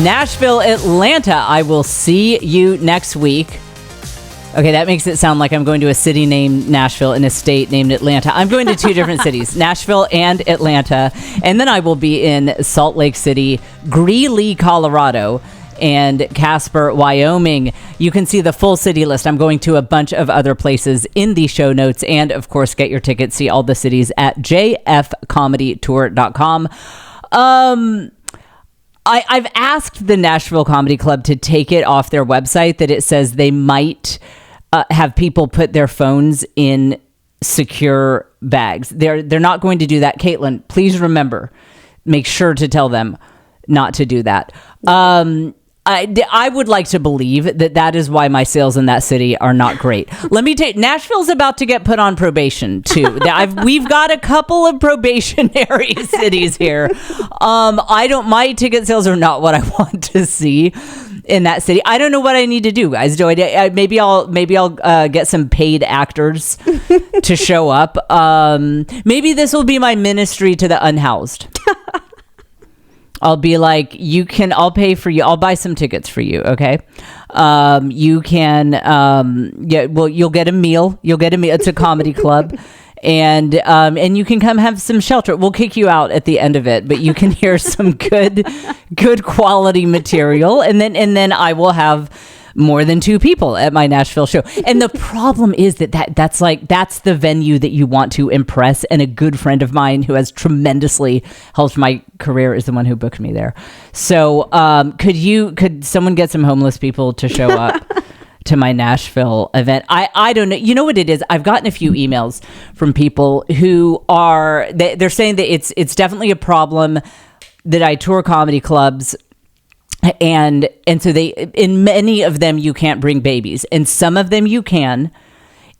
Nashville, Atlanta. I will see you next week. Okay, that makes it sound like I'm going to a city named Nashville and a state named Atlanta. I'm going to two different cities, Nashville and Atlanta. And then I will be in Salt Lake City, Greely, Colorado, and Casper, Wyoming. You can see the full city list. I'm going to a bunch of other places in the show notes. And, of course, get your tickets, see all the cities at jfcomedytour.com. I've asked the Nashville Comedy Club to take it off their website that it says they might have people put their phones in secure bags. They're not going to do that. Caitlin, please remember, make sure to tell them not to do that. I would like to believe that is why my sales in that city are not great. Let me tell you, Nashville's about to get put on probation too. We've got a couple of probationary cities here. My ticket sales are not what I want to see in that city. I don't know what I need to do, guys. Maybe I'll get some paid actors to show up. Maybe this will be my ministry to the unhoused. I'll be like, I'll pay for you. I'll buy some tickets for you. Okay. You can, you'll get a meal. It's a comedy club. And you can come have some shelter. We'll kick you out at the end of it, but you can hear some good quality material. And then I will have more than 2 people at my Nashville show. And the problem is that's the venue that you want to impress. And a good friend of mine who has tremendously helped my career is the one who booked me there. So could someone get some homeless people to show up to my Nashville event? I don't know. You know what it is? I've gotten a few emails from people who they're saying that it's definitely a problem that I tour comedy clubs. And so in many of them, you can't bring babies. In some of them, you can.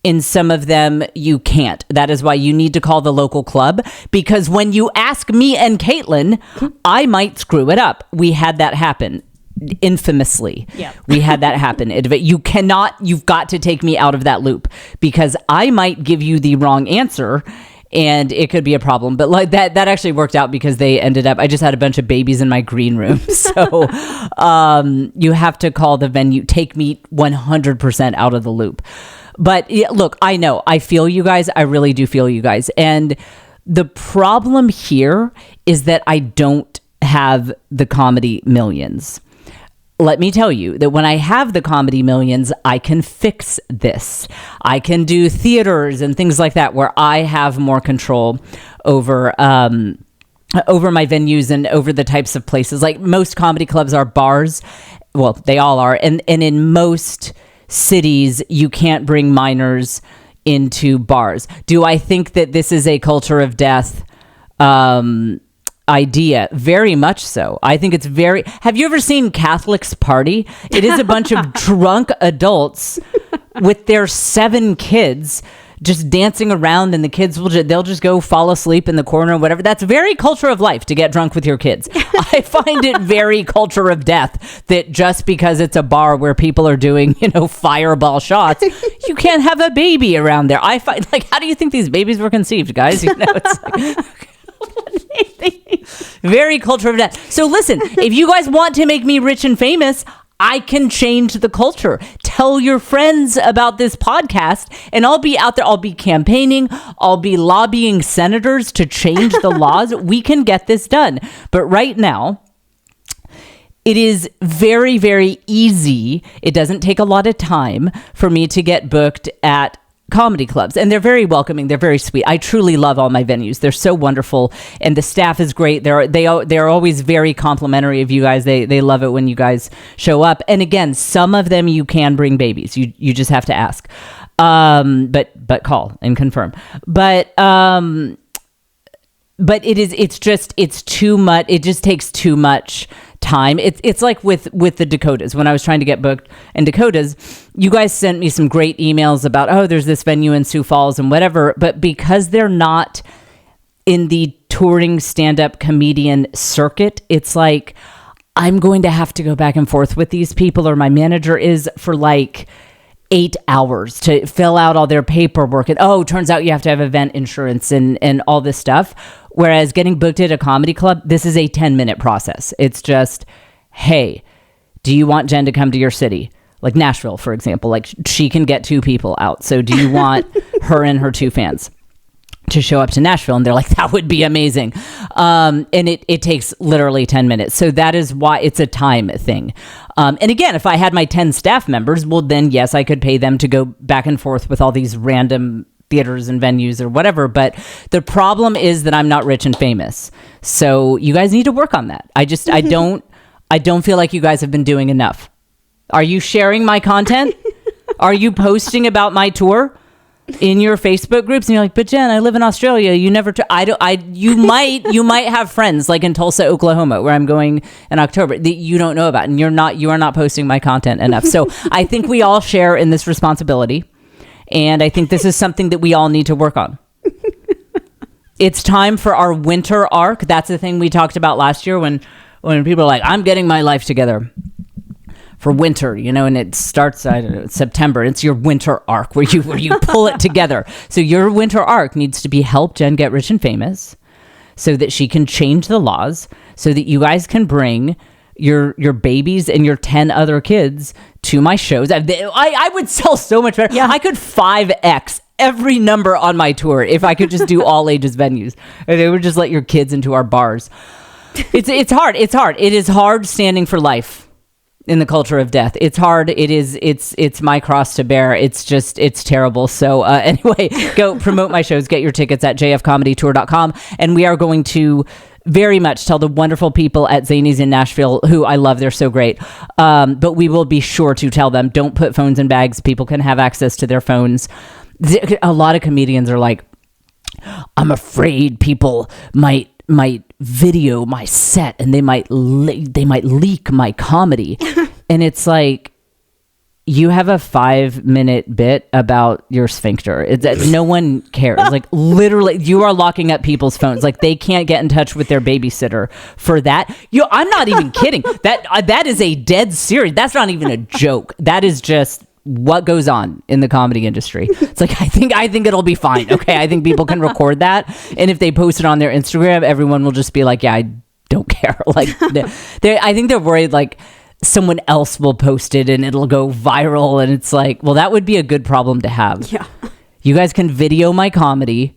In some of them, you can't. That is why you need to call the local club. Because when you ask me and Caitlin, I might screw it up. We had that happen. Infamously. Yeah. We had that happen. You've got to take me out of that loop. Because I might give you the wrong answer. And it could be a problem, but like that actually worked out because they ended up, I just had a bunch of babies in my green room. So you have to call the venue, take me 100% out of the loop. But look, I know, I feel you guys. I really do feel you guys. And the problem here is that I don't have the comedy millions. Let me tell you that when I have the comedy millions, I can fix this. I can do theaters and things like that where I have more control over my venues and over the types of places. Like most comedy clubs are bars. Well, they all are. And in most cities, you can't bring minors into bars. Do I think that this is a culture of death? Idea, very much so. I think it's have you ever seen Catholics party? It is a bunch of drunk adults with their 7 kids just dancing around, and the kids they'll just go fall asleep in the corner or whatever. That's very culture of life to get drunk with your kids. I find it very culture of death that just because it's a bar where people are doing, fireball shots, you can't have a baby around there. I find, how do you think these babies were conceived, guys? It's like very culture of death. So listen, if you guys want to make me rich and famous, I can change the culture. Tell your friends about this podcast, and I'll be out there. I'll be campaigning. I'll be lobbying senators to change the laws. We can get this done. But right now, it is very, very easy. It doesn't take a lot of time for me to get booked at comedy clubs, and they're very welcoming. They're very sweet. I truly love all my venues. They're so wonderful, and the staff is great. They're always very complimentary of you guys. They love it when you guys show up. And again, some of them you can bring babies. You just have to ask, but call and confirm. But it's too much. It just takes too much time. It's like with the Dakotas. When I was trying to get booked in Dakotas, you guys sent me some great emails about, there's this venue in Sioux Falls and whatever. But because they're not in the touring stand-up comedian circuit, it's like I'm going to have to go back and forth with these people, or my manager is, for 8 hours to fill out all their paperwork. And turns out you have to have event insurance and all this stuff. Whereas getting booked at a comedy club, this is a 10-minute process. It's just, hey, do you want Jen to come to your city? Like Nashville, for example, like she can get 2 people out. So do you want her and her 2 fans to show up to Nashville? And they're like, that would be amazing. And it takes literally 10 minutes. So that is why it's a time thing. And again, if I had my 10 staff members, well, then yes, I could pay them to go back and forth with all these random theaters and venues or whatever. But the problem is that I'm not rich and famous. So you guys need to work on that. I don't feel like you guys have been doing enough. Are you sharing my content? Are you posting about my tour in your Facebook groups? And you're like, but Jen, I live in Australia. You never, you might have friends like in Tulsa, Oklahoma, where I'm going in October that you don't know about. And you are not posting my content enough. So I think we all share in this responsibility. And I think this is something that we all need to work on. It's time for our winter arc. That's the thing we talked about last year when people are like, I'm getting my life together for winter, and it starts, I don't know, September. It's your winter arc where you pull it together. So your winter arc needs to be help Jen get rich and famous so that she can change the laws so that you guys can bring your babies and your 10 other kids to my shows. I would sell so much better. Yeah. I could 5X every number on my tour if I could just do all ages venues. And they would just let your kids into our bars. It's hard. It is hard standing for life in the culture of death. It's hard. It's my cross to bear. It's terrible. So anyway, go promote my shows. Get your tickets at jfcomedytour.com. And we are going to very much tell the wonderful people at Zanies in Nashville, who I love. They're so great. But we will be sure to tell them, don't put phones in bags. People can have access to their phones. A lot of comedians are like, I'm afraid people might video my set and they might leak my comedy. And it's like, you have a 5-minute bit about your sphincter. No one cares. Like literally, you are locking up people's phones. Like they can't get in touch with their babysitter for that. I'm not even kidding. That is a dead serious. That's not even a joke. That is just what goes on in the comedy industry. It's like, I think it'll be fine. Okay. I think people can record that. And if they post it on their Instagram, everyone will just be like, yeah, I don't care. Like I think they're worried like someone else will post it and it'll go viral. And it's like, well, that would be a good problem to have. Yeah. You guys can video my comedy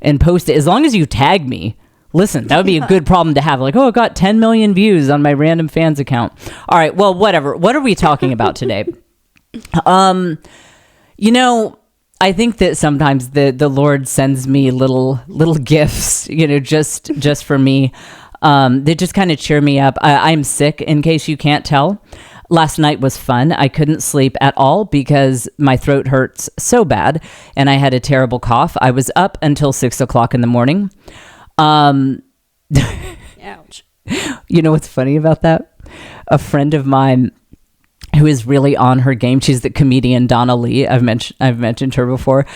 and post it as long as you tag me. Listen, that would be a good problem to have. Like, oh, I got 10 million views on my random fans account. All right. Well, whatever. What are we talking about today? I think that sometimes the Lord sends me little gifts, just for me. They just kind of cheer me up. I'm sick, in case you can't tell. Last night was fun. I couldn't sleep at all because my throat hurts so bad and I had a terrible cough. I was up until 6:00 in the morning. Ouch. You know what's funny about that? A friend of mine who is really on her game. She's the comedian Donna Lee. I've mentioned her before.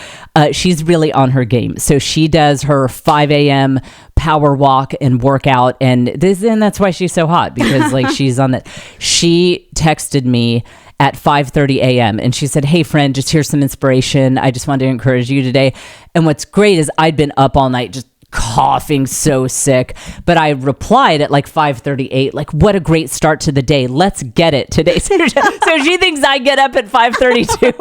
She's really on her game. So she does her 5 a.m. power walk and workout, and that's why she's so hot, because like she's on that. She texted me at 5:30 a.m. and she said, "Hey friend, just here's some inspiration. I just wanted to encourage you today." And what's great is I'd been up all night just coughing so sick, but I replied at like 5:38, like, what a great start to the day. Let's get it today. So she thinks I get up at 5:32.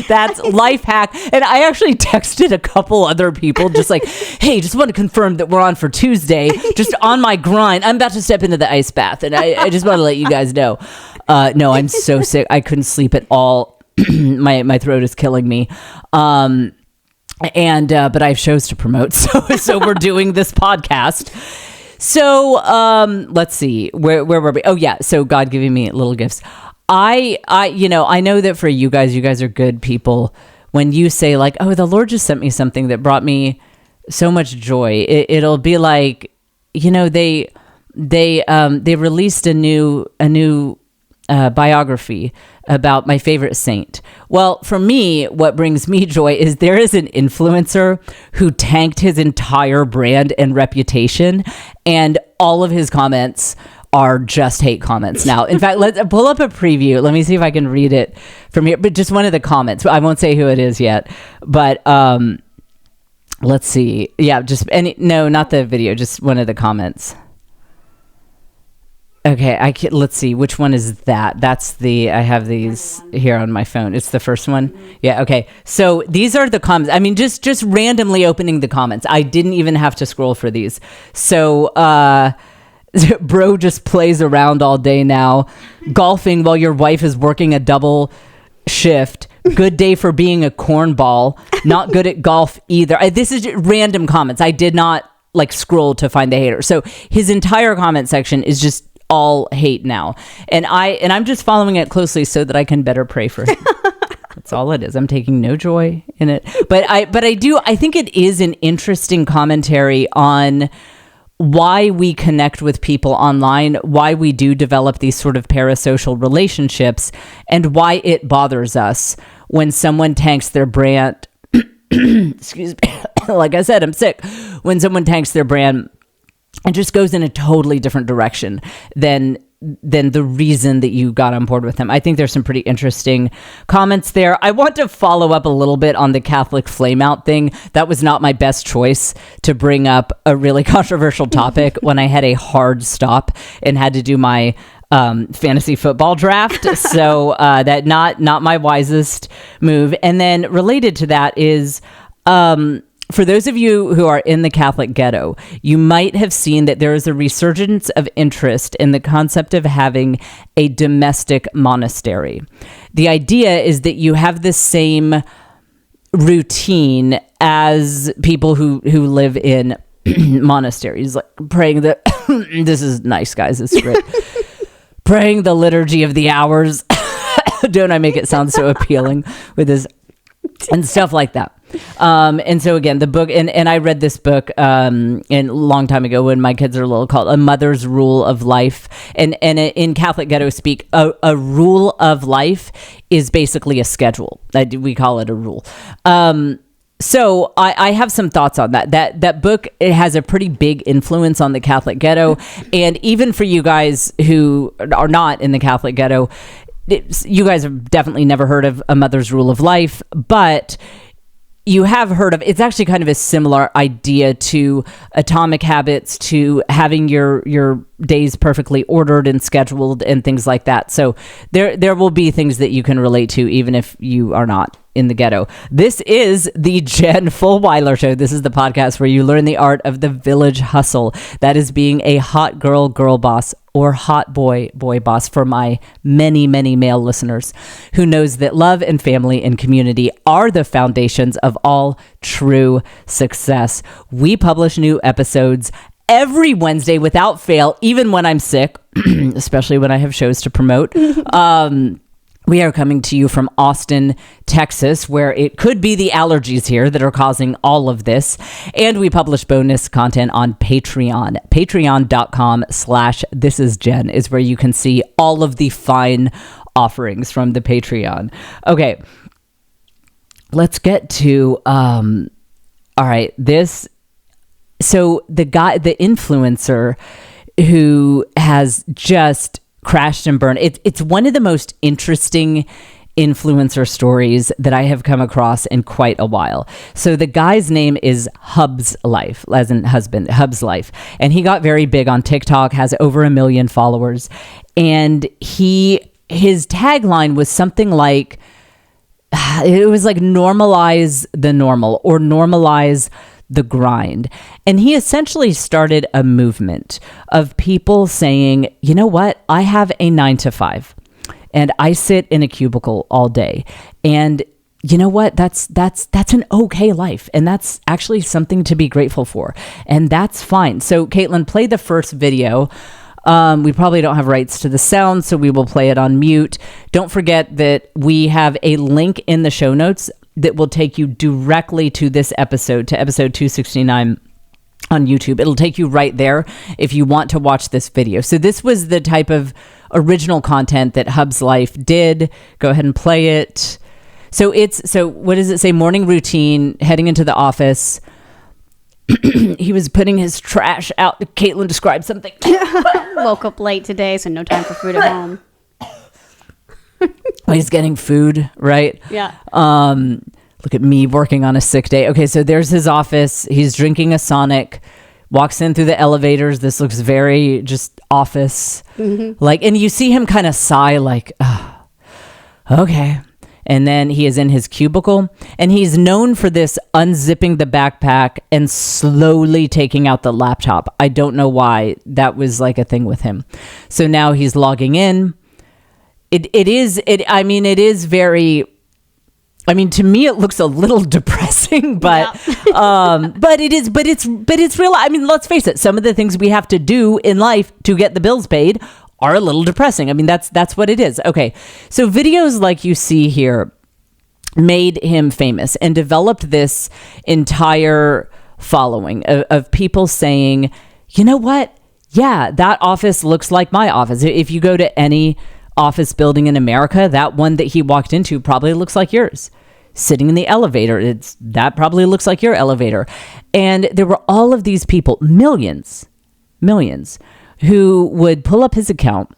That's life hack. And I actually texted a couple other people just like, hey, just want to confirm that we're on for Tuesday, just on my grind. I'm about to step into the ice bath. And I just want to let you guys know. No, I'm so sick. I couldn't sleep at all. My throat is killing me. But I have shows to promote, so we're doing this podcast. So let's see, where were we? Oh yeah, so God giving me little gifts. I know that for you guys are good people. When you say like, oh, the Lord just sent me something that brought me so much joy, it'll be like, they released a new biography about my favorite saint. Well, for me, what brings me joy is there is an influencer who tanked his entire brand and reputation, and all of his comments are just hate comments now. In fact, let's pull up a preview. Let me see if I can read it from here. But just one of the comments. I won't say who it is yet. But let's see. Yeah, not the video, just one of the comments. Okay, let's see. Which one is that? I have these here on my phone. It's the first one. Yeah, okay. So these are the comments. I mean, just randomly opening the comments. I didn't even have to scroll for these. So, bro just plays around all day now. Golfing while your wife is working a double shift. Good day for being a cornball. Not good at golf either. This is just random comments. I did not scroll to find the hater. So his entire comment section is just all hate now, and I'm just following it closely so that I can better pray for him. That's all it is. I'm taking no joy in it, but I think it is an interesting commentary on why we connect with people online, why we do develop these sort of parasocial relationships, and why it bothers us when someone tanks their brand. Excuse me. Like I said, I'm sick. When someone tanks their brand and just goes in a totally different direction than the reason that you got on board with them. I think there's some pretty interesting comments there. I want to follow up a little bit on the Catholic flameout thing. That was not my best choice to bring up a really controversial topic when I had a hard stop and had to do my fantasy football draft. So that not my wisest move. And then related to that is for those of you who are in the Catholic ghetto, you might have seen that there is a resurgence of interest in the concept of having a domestic monastery. The idea is that you have the same routine as people who live in monasteries, like praying the this is nice, guys, it's great. Praying the liturgy of the hours. Don't I make it sound so appealing with this and stuff like that. And so again, the book, and I read this book a long time ago when my kids are little, called A Mother's Rule of Life. And in Catholic ghetto speak, a rule of life is basically a schedule. We call it a rule. So I have some thoughts on that. That book, it has a pretty big influence on the Catholic ghetto. And even for you guys who are not in the Catholic ghetto, you guys have definitely never heard of A Mother's Rule of Life, but you have heard of, it's actually kind of a similar idea to Atomic Habits, to having your days perfectly ordered and scheduled and things like that. So there will be things that you can relate to even if you are not in the ghetto. This is the Jen Fulwiler Show. This is the podcast where you learn the art of the village hustle. That is being a hot girl boss, or hot boy boss, for my many, many male listeners, who knows that love and family and community are the foundations of all true success. We publish new episodes every Wednesday without fail, even when I'm sick, especially when I have shows to promote. We are coming to you from Austin, Texas, where it could be the allergies here that are causing all of this. And we publish bonus content on Patreon. Patreon.com/thisisjen is where you can see all of the fine offerings from the Patreon. Okay, let's get to, all right, this. So the influencer who has just crashed and burned. It's one of the most interesting influencer stories that I have come across in quite a while. So the guy's name is Hub's Life, as in husband, Hub's Life. And he got very big on TikTok, has over 1 million followers. And his tagline was something like, it was like normalize the normal, or normalize the grind. And he essentially started a movement of people saying, you know what? I have a 9-to-5 and I sit in a cubicle all day. And you know what? That's an okay life. And that's actually something to be grateful for. And that's fine. So Caitlin, play the first video. We probably don't have rights to the sound, so we will play it on mute. Don't forget that we have a link in the show notes that will take you directly to this episode, to episode 269 on YouTube. It'll take you right there if you want to watch this video. So this was the type of original content that Hub's Life did. Go ahead and play it. So what does it say? Morning routine, heading into the office. He was putting his trash out. Caitlin described something. Woke up late today, so no time for food at home. He's getting food, right? Yeah. Look at me working on a sick day. Okay, so there's his office. He's drinking a Sonic walks in through the elevators. This looks very just office. Like, and you see him kind of sigh like, oh, okay. And then he is in his cubicle, and he's known for this unzipping the backpack and slowly taking out the laptop. I don't know why that was like a thing with him. So now he's logging in. It is very, I mean, to me, it looks a little depressing, but, but it's real. I mean, let's face it. Some of the things we have to do in life to get the bills paid are a little depressing. I mean, that's what it is. Okay. So videos like you see here made him famous and developed this entire following of people saying, you know what? Yeah, that office looks like my office. If you go to any office building in America, that one that he walked into probably looks like yours. Sitting in the elevator, that probably looks like your elevator. And there were all of these people, millions, who would pull up his account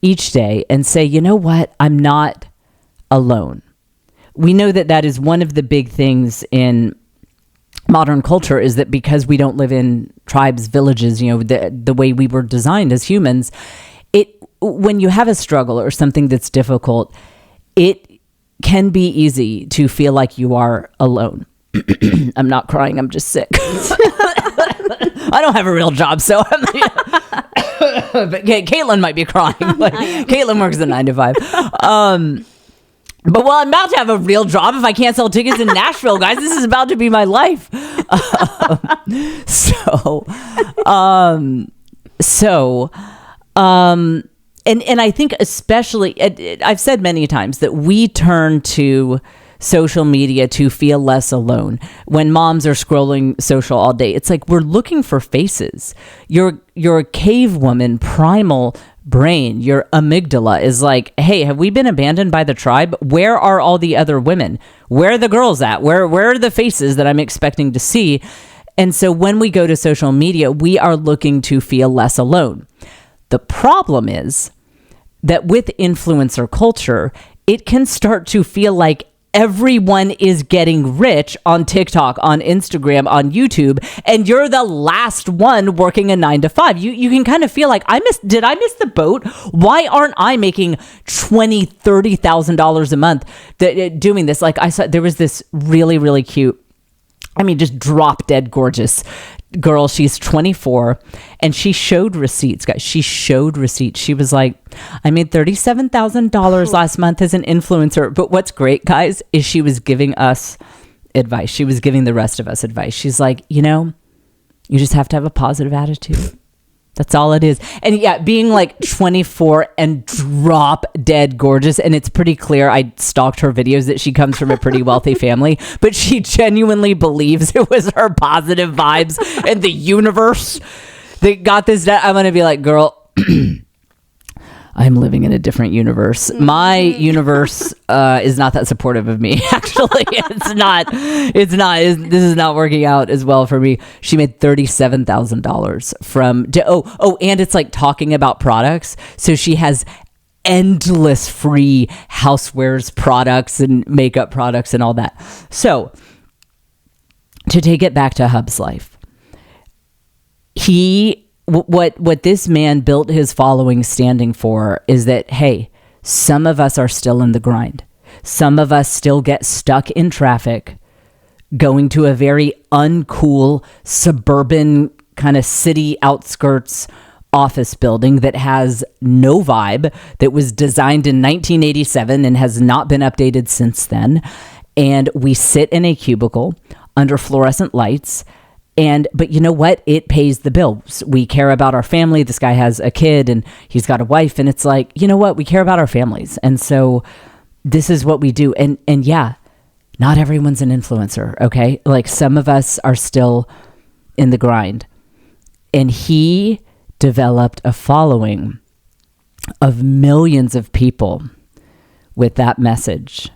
each day and say, you know what? I'm not alone. We know that is one of the big things in modern culture, is that because we don't live in tribes, villages, you know, the way we were designed as humans, when you have a struggle or something that's difficult, it can be easy to feel like you are alone. I'm not crying. I'm just sick. I don't have a real job, so but Caitlin might be crying. Like, Caitlin works a 9 to 5. But I'm about to have a real job if I can't sell tickets in Nashville, guys. This is about to be my life. And I think especially, I've said many times that we turn to social media to feel less alone. When moms are scrolling social all day, it's like we're looking for faces. Your cave woman primal brain, your amygdala is like, hey, have we been abandoned by the tribe? Where are all the other women? Where are the girls at? Where are the faces that I'm expecting to see? And so when we go to social media, we are looking to feel less alone. The problem is that with influencer culture, it can start to feel like everyone is getting rich on TikTok, on Instagram, on YouTube, and you're the last one working a 9 to 5. You can kind of feel like, did I miss the boat? Why aren't I making $20,000, $30,000 a month doing this? Like I saw, there was this really, really cute, I mean, just drop dead gorgeous girl. She's 24 and she showed receipts, guys. She showed receipts. She was like, I made $37,000 last month as an influencer. But what's great, guys, is she was giving us advice. She was giving the rest of us advice. She's like, you know, you just have to have a positive attitude. That's all it is. And yeah, being like 24 and drop dead gorgeous. And it's pretty clear, I stalked her videos, that she comes from a pretty wealthy family, but she genuinely believes it was her positive vibes and the universe that got this done. I'm going to be like, girl, I'm living in a different universe. My universe is not that supportive of me. Actually, it's not. This is not working out as well for me. She made $37,000 from. And it's like talking about products. So she has endless free housewares products and makeup products and all that. So to take it back to Hub's life, What this man built his following standing for is that, hey, some of us are still in the grind. Some of us still get stuck in traffic, going to a very uncool suburban kind of city outskirts office building that has no vibe, that was designed in 1987 and has not been updated since then. And we sit in a cubicle under fluorescent lights. But you know what? It pays the bills. We care about our family. This guy has a kid and he's got a wife, and it's like, you know what? We care about our families. And so this is what we do. And yeah, not everyone's an influencer. Okay. Like some of us are still in the grind, and he developed a following of millions of people with that message.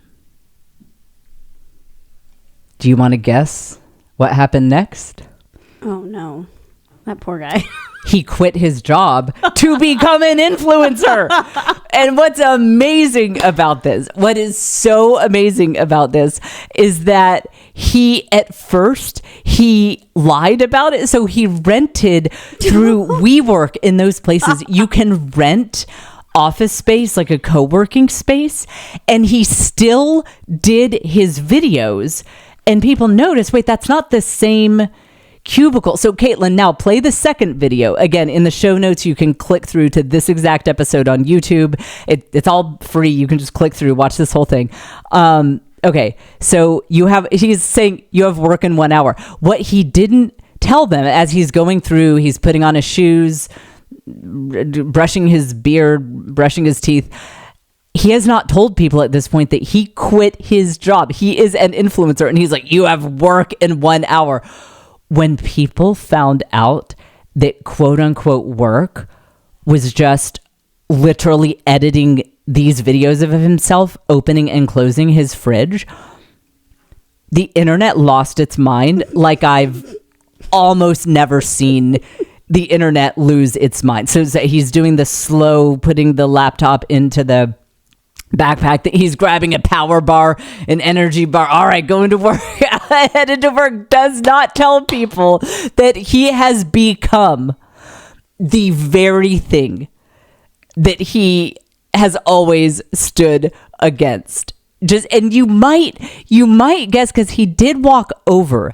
Do you want to guess what happened next? Oh, no. That poor guy. He quit his job to become an influencer. And what's amazing about this, what is so amazing about this is that at first he lied about it. So he rented through WeWork in those places. You can rent office space, like a co-working space. And he still did his videos, and people noticed, wait, that's not the same cubicle. So Caitlin, now play the second video. Again, in the show notes, you can click through to this exact episode on YouTube. It's all free. You can just click through, watch this whole thing. Okay, so he's saying you have work in 1 hour. What he didn't tell them, as he's going through, he's putting on his shoes, brushing his beard, brushing his teeth. He has not told people at this point that he quit his job. He is an influencer, and he's like, you have work in 1 hour. When people found out that quote unquote work was just literally editing these videos of himself opening and closing his fridge, the internet lost its mind like I've almost never seen the internet lose its mind. So he's doing the slow, putting the laptop into the backpack, that he's grabbing a power bar, an energy bar. All right, going to work. Headed to work. Does not tell people that he has become the very thing that he has always stood against. And you might guess, because he did walk over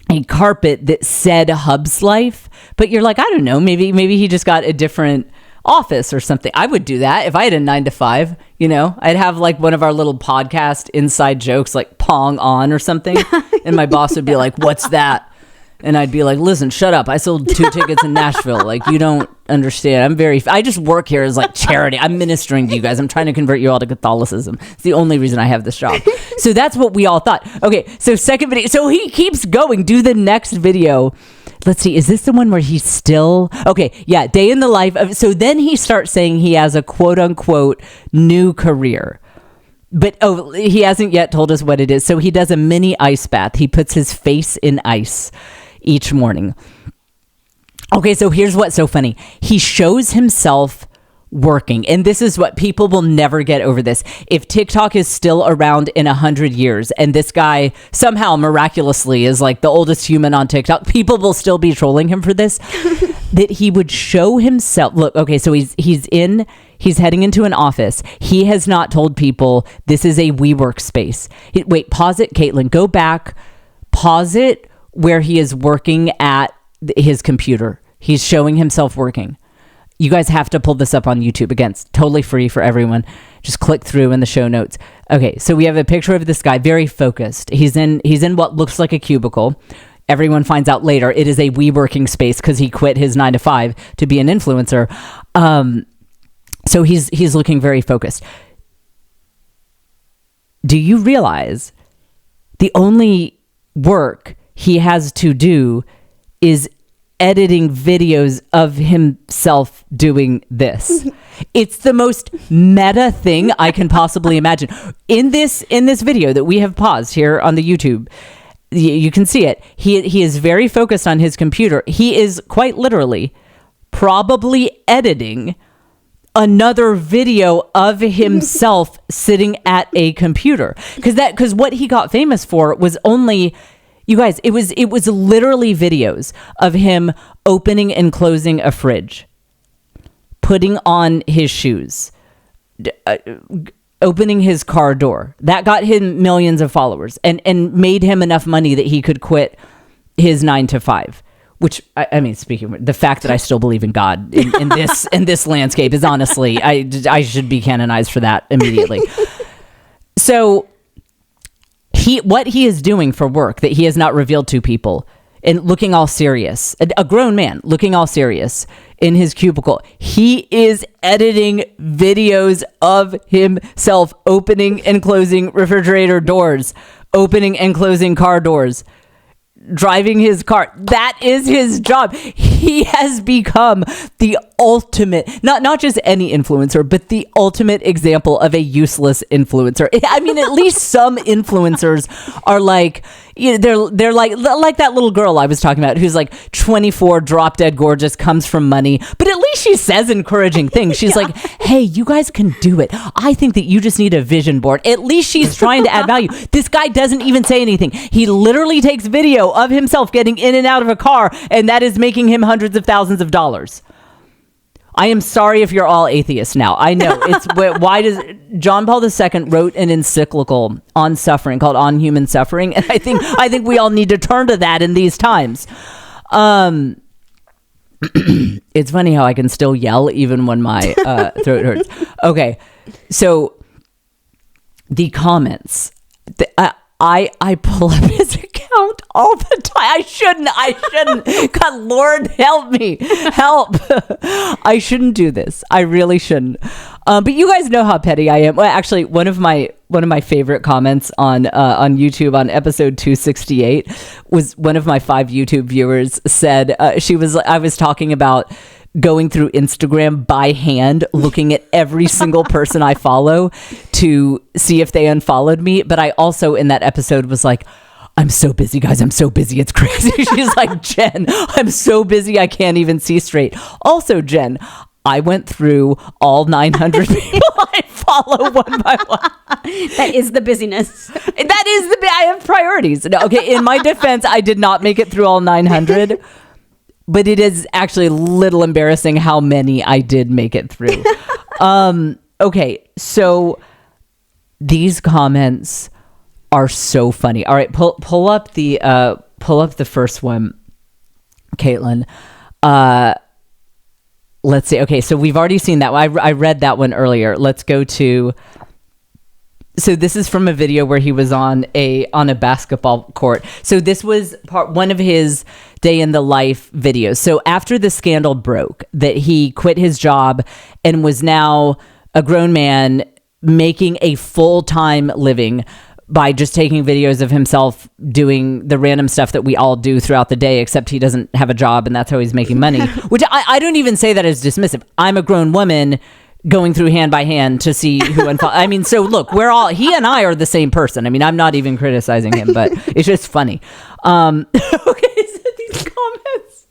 a carpet that said Hub's Life, but you're like, I don't know, maybe he just got a different office or something. I would do that if I had a 9 to 5, I'd have like one of our little podcast inside jokes, like Pong On or something. And my boss would be like, what's that? And I'd be like, listen, shut up. I sold 2 tickets in Nashville. Like, you don't understand. I just work here as like charity. I'm ministering to you guys. I'm trying to convert you all to Catholicism. It's the only reason I have this job. So that's what we all thought. Okay, so second video. So he keeps going. Do the next video. Let's see. Is this the one where he's still... Okay, yeah, day in the life of... So then he starts saying he has a quote-unquote new career. But, he hasn't yet told us what it is. So he does a mini ice bath. He puts his face in ice each morning. Okay, so here's what's so funny. He shows himself working. And this is what people will never get over this. If TikTok is still around in 100 years and this guy somehow miraculously is like the oldest human on TikTok, people will still be trolling him for this. That he would show himself. Look, okay, so he's heading into an office. He has not told people this is a WeWork space. Wait, pause it, Caitlin. Go back. Pause it where he is working at his computer. He's showing himself working. You guys have to pull this up on YouTube. Again, it's totally free for everyone. Just click through in the show notes. Okay, so we have a picture of this guy, very focused. He's in what looks like a cubicle. Everyone finds out later it is a WeWorking space because he quit his 9 to 5 to be an influencer. So he's looking very focused. Do you realize the only work he has to do is editing videos of himself doing this? It's the most meta thing I can possibly imagine. In this video that we have paused here on the YouTube, you can see it. He is very focused on his computer. He is quite literally probably editing another video of himself sitting at a computer. Because what he got famous for was only... You guys, it was literally videos of him opening and closing a fridge, putting on his shoes, opening his car door. That got him millions of followers and made him enough money that he could quit his 9 to 5. Which, I mean, speaking of the fact that I still believe in God in this landscape is honestly, I should be canonized for that immediately. So... what he is doing for work that he has not revealed to people, and looking all serious, a grown man looking all serious in his cubicle, he is editing videos of himself opening and closing refrigerator doors, opening and closing car doors, driving his car. That is his job. He has become the ultimate, not just any influencer, but the ultimate example of a useless influencer. I mean, at least some influencers are like, they're like that little girl I was talking about who's like 24, drop dead gorgeous, comes from money, but at least she says encouraging things. She's like, hey, you guys can do it. I think that you just need a vision board. At least she's trying to add value. This guy doesn't even say anything. He literally takes video of himself getting in and out of a car, and that is making him hundreds of thousands of dollars. I am sorry if you're all atheists now. I know it's why does John Paul II wrote an encyclical on suffering called On Human Suffering, and I think we all need to turn to that in these times. It's funny how I can still yell even when my throat hurts. Okay, so the comments. I pull up his account all the time. I shouldn't. God, Lord, help me. Help. I shouldn't do this. I really shouldn't. But you guys know how petty I am. Well, actually, one of my favorite comments on YouTube on episode 268 was one of my 5 YouTube viewers said, I was talking about going through Instagram by hand, looking at every single person I follow to see if they unfollowed me. But I also in that episode was like, I'm so busy, guys. I'm so busy. It's crazy. She's like, Jen, I'm so busy. I can't even see straight. Also, Jen, I went through all 900 people I follow one by one. That is the busyness. I have priorities. No, okay. In my defense, I did not make it through all 900. But it is actually a little embarrassing how many I did make it through. Okay, so these comments are so funny. All right, pull up the first one, Caitlin. Let's see. Okay, so we've already seen that. I read that one earlier. Let's go to. So this is from a video where he was on a basketball court. So this was one of his day in the life videos. So after the scandal broke that he quit his job and was now a grown man making a full-time living by just taking videos of himself doing the random stuff that we all do throughout the day, except he doesn't have a job and that's how he's making money, which I don't even say that as dismissive. I'm a grown woman going through hand by hand to see who I mean, so look, he and I are the same person. I mean, I'm not even criticizing him, but it's just funny. Okay, so these comments.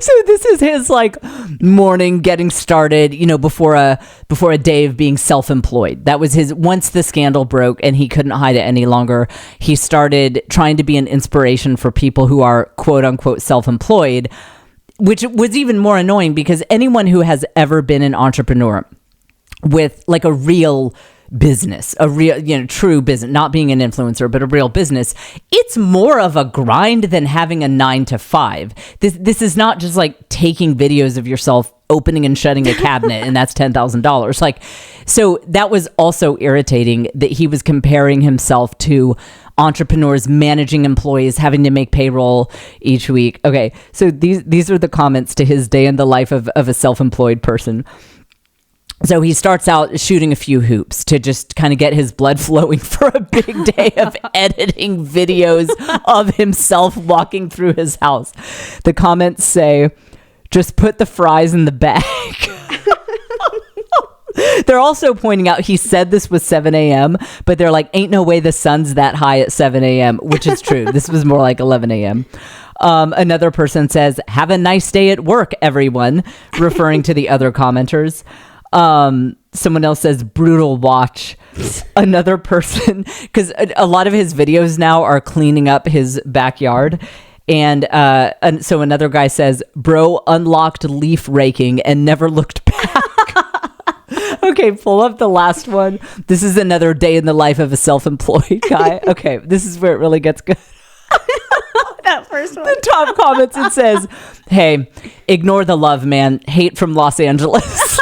So this is his like morning getting started, before a day of being self-employed. That was his, once the scandal broke and he couldn't hide it any longer, he started trying to be an inspiration for people who are quote unquote self-employed, which was even more annoying because anyone who has ever been an entrepreneur with like a real business, a real, true business, not being an influencer, but a real business, it's more of a grind than having a 9-to-5. This is not just like taking videos of yourself opening and shutting a cabinet and that's $10,000. Like, so that was also irritating that he was comparing himself to entrepreneurs managing employees, having to make payroll each week. Okay, so these are the comments to his day in the life of a self-employed person. So he starts out shooting a few hoops to just kind of get his blood flowing for a big day of editing videos of himself walking through his house. The comments say, just put the fries in the bag. They're also pointing out he said this was 7 a.m., but they're like, ain't no way the sun's that high at 7 a.m., which is true. This was more like 11 a.m. Another person says, have a nice day at work, everyone, referring to the other commenters. Someone else says brutal watch. Another person, because a lot of his videos now are cleaning up his backyard. And so another guy says, bro unlocked leaf raking and never looked back. Okay, pull up the last one. This is another day in the life of a self-employed guy. Okay, this is where it really gets good. That first one. The top comments, it says, hey, ignore the love, man. Hate from Los Angeles.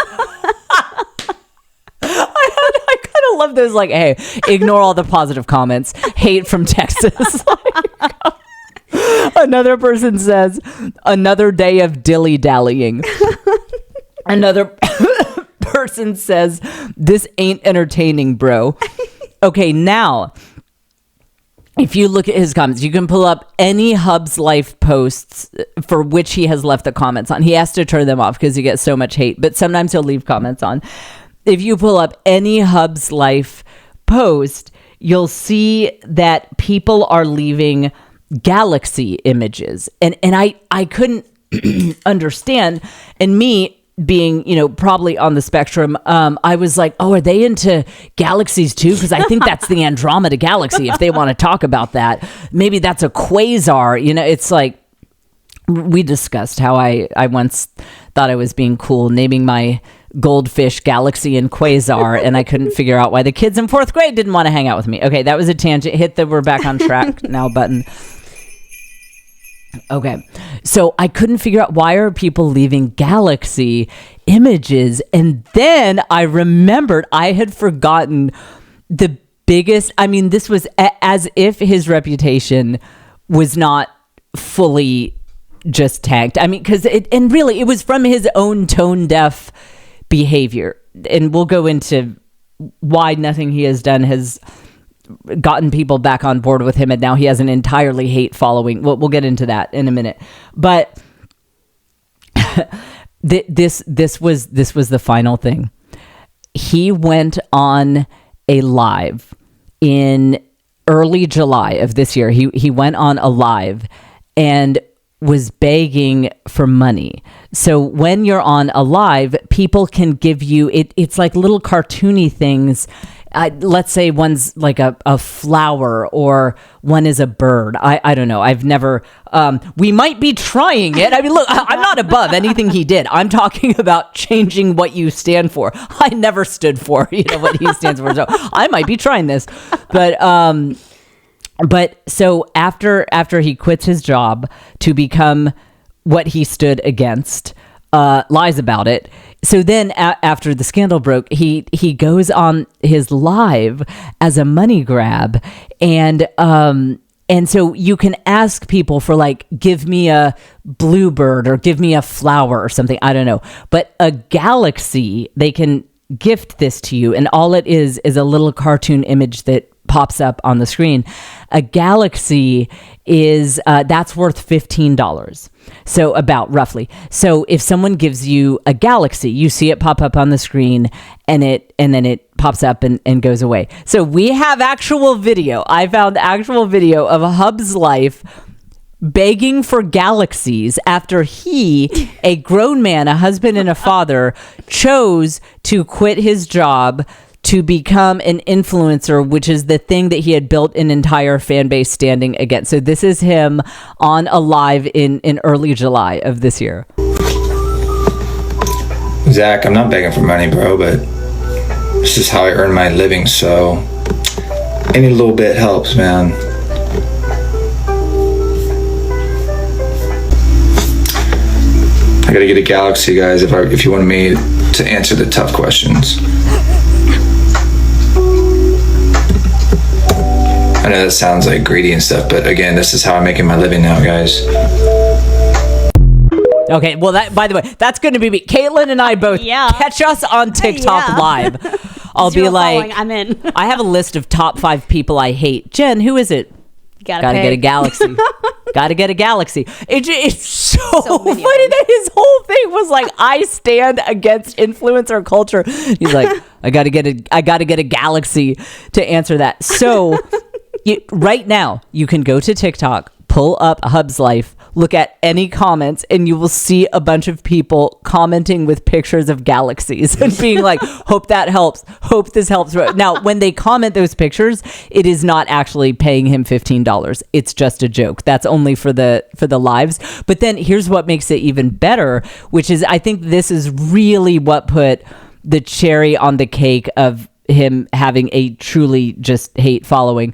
I kind of love those, like, hey, ignore all the positive comments. Hate from Texas. Another person says, another day of dilly-dallying. Another person says, this ain't entertaining, bro. Okay, now, if you look at his comments, you can pull up any Hub's Life posts for which he has left the comments on. He has to turn them off because he gets so much hate, but sometimes he'll leave comments on. If you pull up any Hub's Life post, you'll see that people are leaving galaxy images. And I couldn't understand. And me being, probably on the spectrum, I was like, oh, are they into galaxies too? Because I think that's the Andromeda galaxy. If they want to talk about that, maybe that's a quasar. It's like, we discussed how I once thought I was being cool, naming my goldfish Galaxy and Quasar, and I couldn't figure out why the kids in 4th grade didn't want to hang out with me. Okay, that was a tangent. Hit the we're back on track now button. Okay, so I couldn't figure out why are people leaving galaxy images, and then I remembered I had forgotten the biggest. I mean, this was as if his reputation was not fully just tanked. I mean, because it was from his own tone deaf behavior, and we'll go into why nothing he has done has gotten people back on board with him, and now he has an entirely hate following. We'll get into that in a minute, but this was the final thing. He went on a live in early July of this year. He went on a live and was begging for money. So when you're on a live, people can give you it's like little cartoony things. Let's say one's like a flower or one is a bird. I don't know. I've never, we might be trying it. I mean, look, I'm not above anything he did. I'm talking about changing what you stand for. I never stood for, what he stands for. So I might be trying this, but so after he quits his job to become what he stood against, lies about it. So then after the scandal broke, he goes on his live as a money grab. And so you can ask people for like, give me a bluebird or give me a flower or something. I don't know. But a galaxy, they can gift this to you. And all it is a little cartoon image that pops up on the screen. A galaxy is that's worth $15. So about roughly. So if someone gives you a galaxy, you see it pop up on the screen and then it pops up and goes away. So we have actual video. I found actual video of Hub's life begging for galaxies after he, a grown man, a husband and a father, chose to quit his job to become an influencer, which is the thing that he had built an entire fan base standing against. So this is him on a live in early July of this year. Zach, I'm not begging for money, bro, but this is how I earn my living, so any little bit helps, man. I gotta get a galaxy, guys, if you want me to answer the tough questions. I know that sounds like greedy and stuff, but again, this is how I'm making my living now, guys. Okay, well, that, by the way, that's going to be me. Caitlin and I both catch us on TikTok live. I'll be like, I'm in. I have a list of top 5 people I hate. Jen, who is it? Gotta get a galaxy. Gotta get a galaxy. It's so funny that his whole thing was like, I stand against influencer culture. He's like, I gotta get a galaxy to answer that. So right now, you can go to TikTok, pull up Hub's life, look at any comments, and you will see a bunch of people commenting with pictures of galaxies and being like, hope that helps. Hope this helps. Now, when they comment those pictures, it is not actually paying him $15. It's just a joke. That's only for the lives. But then here's what makes it even better, which is I think this is really what put the cherry on the cake of him having a truly just hate following.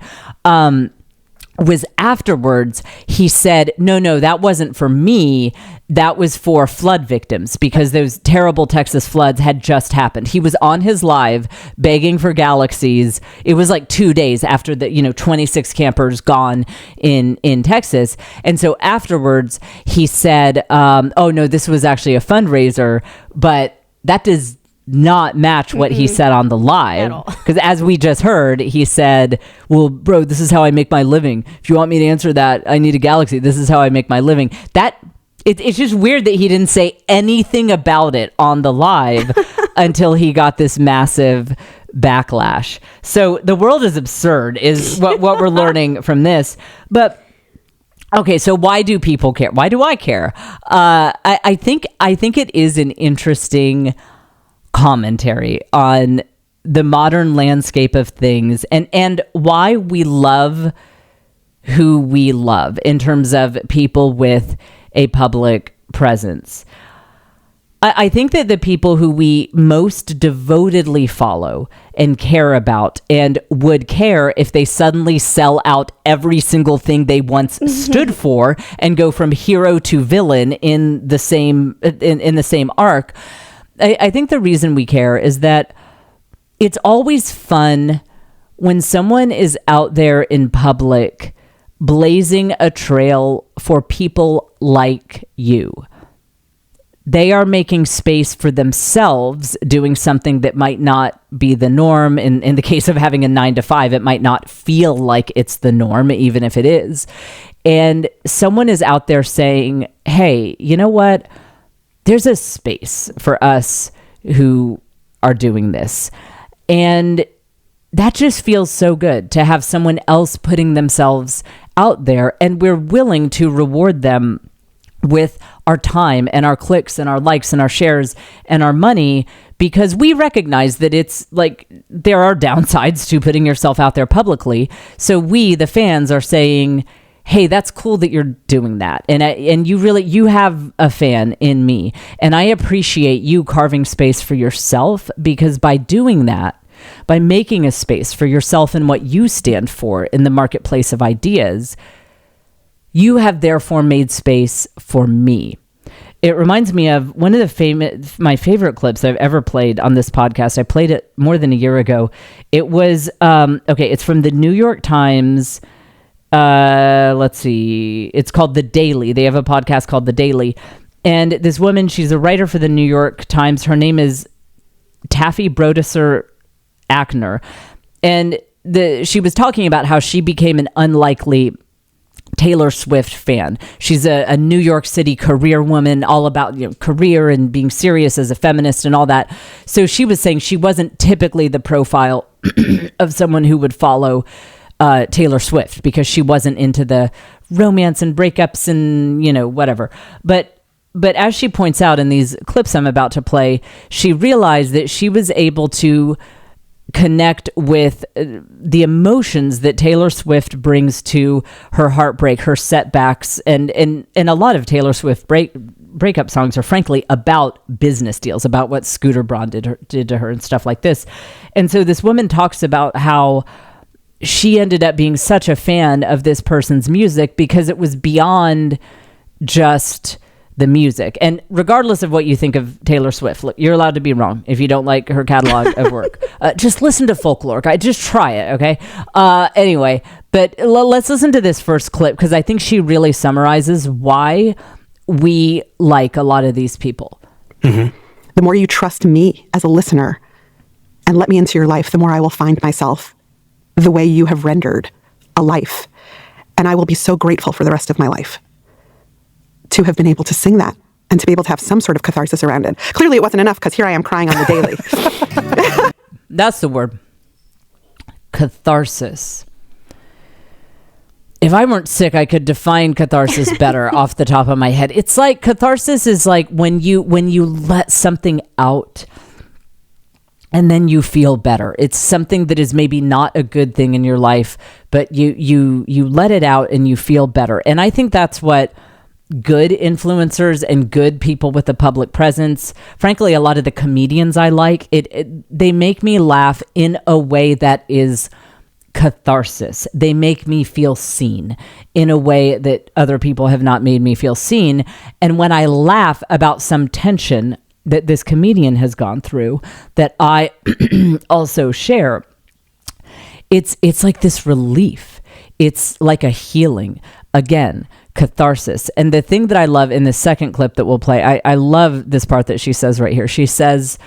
Was afterwards, he said, no, that wasn't for me. That was for flood victims because those terrible Texas floods had just happened. He was on his live begging for galaxies. It was like 2 days after the, 26 campers gone in Texas. And so afterwards he said, oh no, this was actually a fundraiser, but that does not match what he said on the live, because as we just heard, he said, well, bro, this is how I make my living. If you want me to answer that, I need a galaxy. This is how I make my living. That it's just weird that he didn't say anything about it on the live until he got this massive backlash. So the world is absurd is what we're learning from this. But okay, so why do people care? Why do I care? I think it is an interesting commentary on the modern landscape of things and why we love who we love in terms of people with a public presence. I think that the people who we most devotedly follow and care about and would care if they suddenly sell out every single thing they once stood for and go from hero to villain in the same arc. I think the reason we care is that it's always fun when someone is out there in public blazing a trail for people like you. They are making space for themselves, doing something that might not be the norm. In the case of having a 9-to-5, it might not feel like it's the norm, even if it is. And someone is out there saying, hey, you know what? There's a space for us who are doing this. And that just feels so good to have someone else putting themselves out there, and we're willing to reward them with our time and our clicks and our likes and our shares and our money, because we recognize that it's like there are downsides to putting yourself out there publicly. So we, the fans, are saying, hey, that's cool that you're doing that. And you have a fan in me. And I appreciate you carving space for yourself, because by doing that, by making a space for yourself and what you stand for in the marketplace of ideas, you have therefore made space for me. It reminds me of one of my favorite clips I've ever played on this podcast. I played it more than a year ago. It was, it's from the New York Times. Let's see. It's called The Daily. They have a podcast called The Daily. And this woman, she's a writer for the New York Times. Her name is Taffy Brodesser Ackner. And she was talking about how she became an unlikely Taylor Swift fan. She's a New York City career woman, all about career and being serious as a feminist and all that. So she was saying she wasn't typically the profile of someone who would follow Taylor Swift, because she wasn't into the romance and breakups and whatever. But as she points out in these clips I'm about to play, she realized that she was able to connect with the emotions that Taylor Swift brings to her heartbreak, her setbacks, and a lot of Taylor Swift breakup songs are frankly about business deals, about what Scooter Braun did to her and stuff like this. And so this woman talks about how she ended up being such a fan of this person's music because it was beyond just the music. And regardless of what you think of Taylor Swift, look, you're allowed to be wrong if you don't like her catalog of work. Just listen to Folklore. Just try it, okay? Anyway, but let's listen to this first clip, because I think she really summarizes why we like a lot of these people. Mm-hmm. The more you trust me as a listener and let me into your life, the more I will find myself the way you have rendered a life. And I will be so grateful for the rest of my life to have been able to sing that and to be able to have some sort of catharsis around it. Clearly it wasn't enough, because here I am crying on the daily. That's the word. Catharsis. If I weren't sick, I could define catharsis better off the top of my head. It's like catharsis is like when you let something out and then you feel better. It's something that is maybe not a good thing in your life, but you let it out and you feel better. And I think that's what good influencers and good people with a public presence, frankly, a lot of the comedians I like, they make me laugh in a way that is catharsis. They make me feel seen in a way that other people have not made me feel seen. And when I laugh about some tension that this comedian has gone through that I also share, it's like this relief. It's like a healing. Again, catharsis. And the thing that I love in the second clip that we'll play, I love this part that she says right here. She says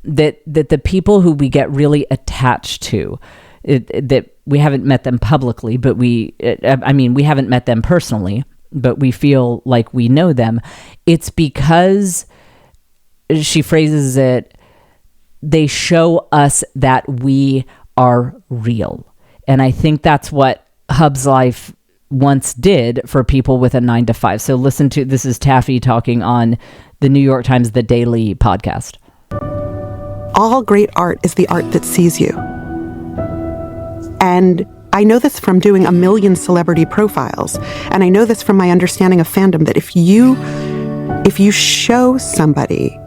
that the people who we get really attached to, that we haven't met them publicly, but we haven't met them personally, but we feel like we know them. It's because, she phrases it, they show us that we are real. And I think that's what Hub's life once did for people with a 9-to-5. So listen to, this is Taffy talking on the New York Times The Daily podcast. All great art is the art that sees you. And I know this from doing a million celebrity profiles. And I know this from my understanding of fandom, that if you show somebody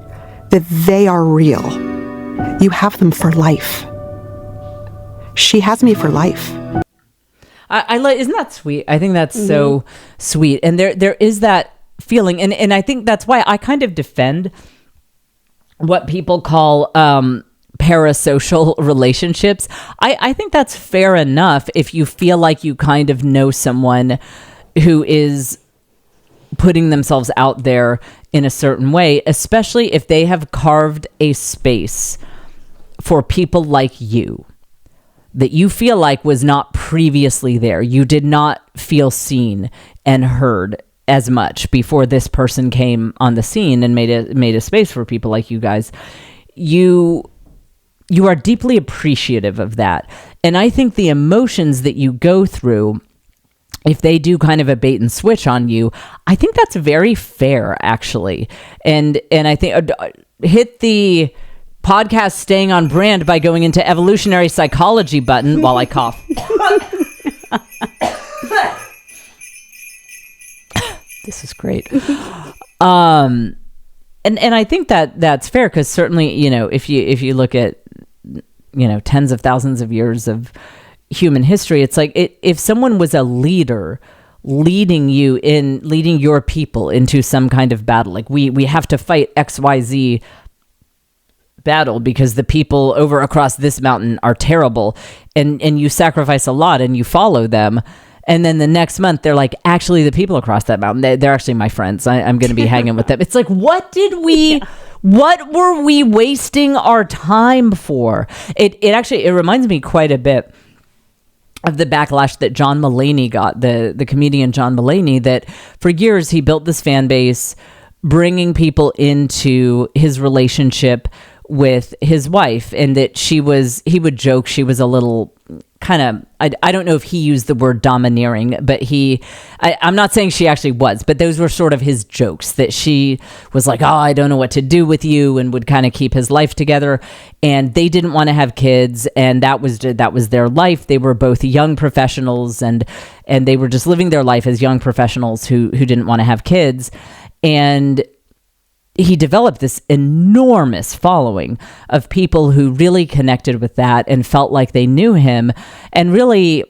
that they are real, you have them for life. She has me for life. I like, isn't that sweet? I think that's so sweet. And there is that feeling. And I think that's why I kind of defend what people call parasocial relationships. I think that's fair enough if you feel like you kind of know someone who is putting themselves out there in a certain way, especially if they have carved a space for people like you that you feel like was not previously there. You did not feel seen and heard as much before this person came on the scene and made a space for people like you guys. You are deeply appreciative of that. And I think the emotions that you go through, if they do kind of a bait and switch on you, I think that's very fair, actually. And I think hit the podcast staying on brand by going into evolutionary psychology button while I cough. This is great. And I think that that's fair, because certainly, if you look at, tens of thousands of years of human history, it's like if someone was a leader leading your people into some kind of battle, like we have to fight XYZ battle because the people over across this mountain are terrible, and you sacrifice a lot and you follow them. And then the next month, they're like, actually, the people across that mountain, they're actually my friends. I'm going to be hanging with them. It's like, what were we wasting our time for? It reminds me quite a bit of the backlash that John Mulaney got, the comedian John Mulaney, that for years he built this fan base, bringing people into his relationship with his wife, and that he would joke she was a little kind of, I don't know if he used the word domineering, but I'm not saying she actually was, but those were sort of his jokes, that she was like, oh, I don't know what to do with you, and would kind of keep his life together. And they didn't want to have kids, and that was their life. They were both young professionals, and they were just living their life as young professionals who didn't want to have kids. And he developed this enormous following of people who really connected with that and felt like they knew him. And really,